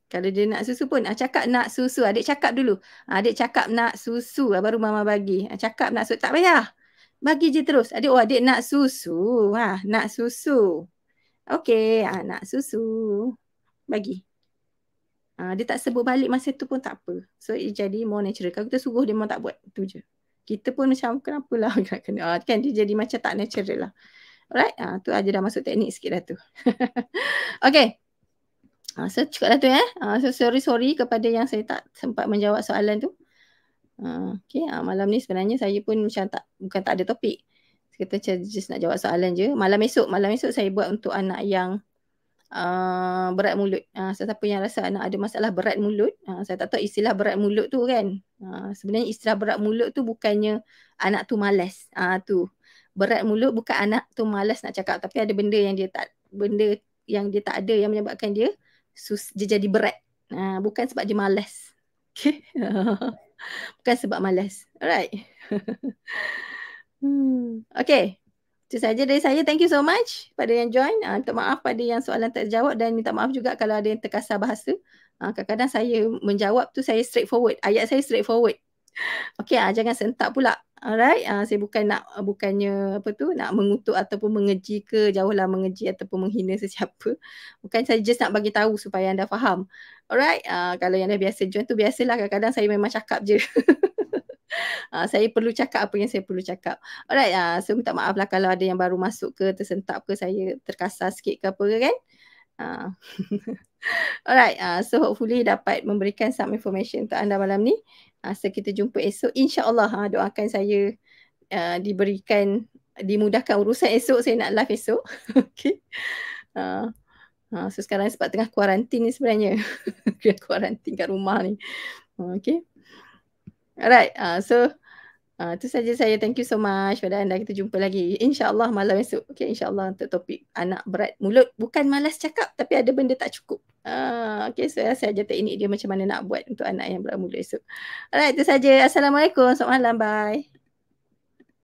Kalau dia nak susu pun, cakap nak susu. Adik cakap dulu. Adik cakap nak susu. Baru mama bagi. Cakap nak susu. Tak payah. Bagi je terus. Adik nak susu. Nak susu. Okey, nak susu. Bagi. Dia tak sebut balik masa tu pun tak apa. So, jadi more natural. Kalau kita suruh, dia memang tak buat. Itu je. Kita pun macam, kenapalah kena. Kan dia jadi macam tak natural lah. Alright? Tu aja dah masuk teknik sikit dah tu. Okay. So, cukup dah tu ya. So, sorry kepada yang saya tak sempat menjawab soalan tu. Okay. Malam ni sebenarnya saya pun macam bukan tak ada topik. Kita just nak jawab soalan je. Malam esok saya buat untuk anak yang berat mulut. Siapa yang rasa anak ada masalah berat mulut, saya tak tahu istilah berat mulut tu kan. Sebenarnya istilah berat mulut tu bukannya anak tu malas. Tu berat mulut bukan anak tu malas nak cakap, tapi ada benda yang dia tak ada yang menyebabkan dia jadi berat. Bukan sebab dia malas. Okay. Bukan sebab malas. Alright. Okay. Itu saja dari saya. Thank you so much pada yang join. Minta maaf pada yang soalan tak terjawab, dan minta maaf juga kalau ada yang terkasar bahasa. Kadang-kadang saya menjawab tu saya straightforward. Ayat saya straightforward. Okey, jangan sentak pula. Alright, saya bukannya apa tu, nak mengutuk ataupun mengeji ke, jauhlah mengeji ataupun menghina sesiapa. Bukan, saya just nak bagi tahu supaya anda faham. Alright, kalau yang dah biasa join tu biasalah, kadang-kadang saya memang cakap je. Saya perlu cakap apa yang saya perlu cakap. Alright, so minta maaf lah kalau ada yang baru masuk ke, tersentap ke, saya terkasar sikit ke apa ke kan. Ah. Alright, so hopefully dapat memberikan some information untuk anda malam ni. So kita jumpa esok insya-Allah. Doakan saya dimudahkan urusan esok, saya nak live esok. Okey. So sekarang sebab tengah kuarantin ni sebenarnya. Kuarantin kat rumah ni. Okey. Alright, so itu saja saya. Thank you so much pada anda. Kita jumpa lagi insya-Allah malam esok. Okey, insya-Allah untuk topik anak berat mulut. Bukan malas cakap tapi ada benda tak cukup. Okey, so saya ajar teknik dia macam mana nak buat untuk anak yang berat mulut esok. Alright, itu saja. Assalamualaikum. Selamat malam. Bye.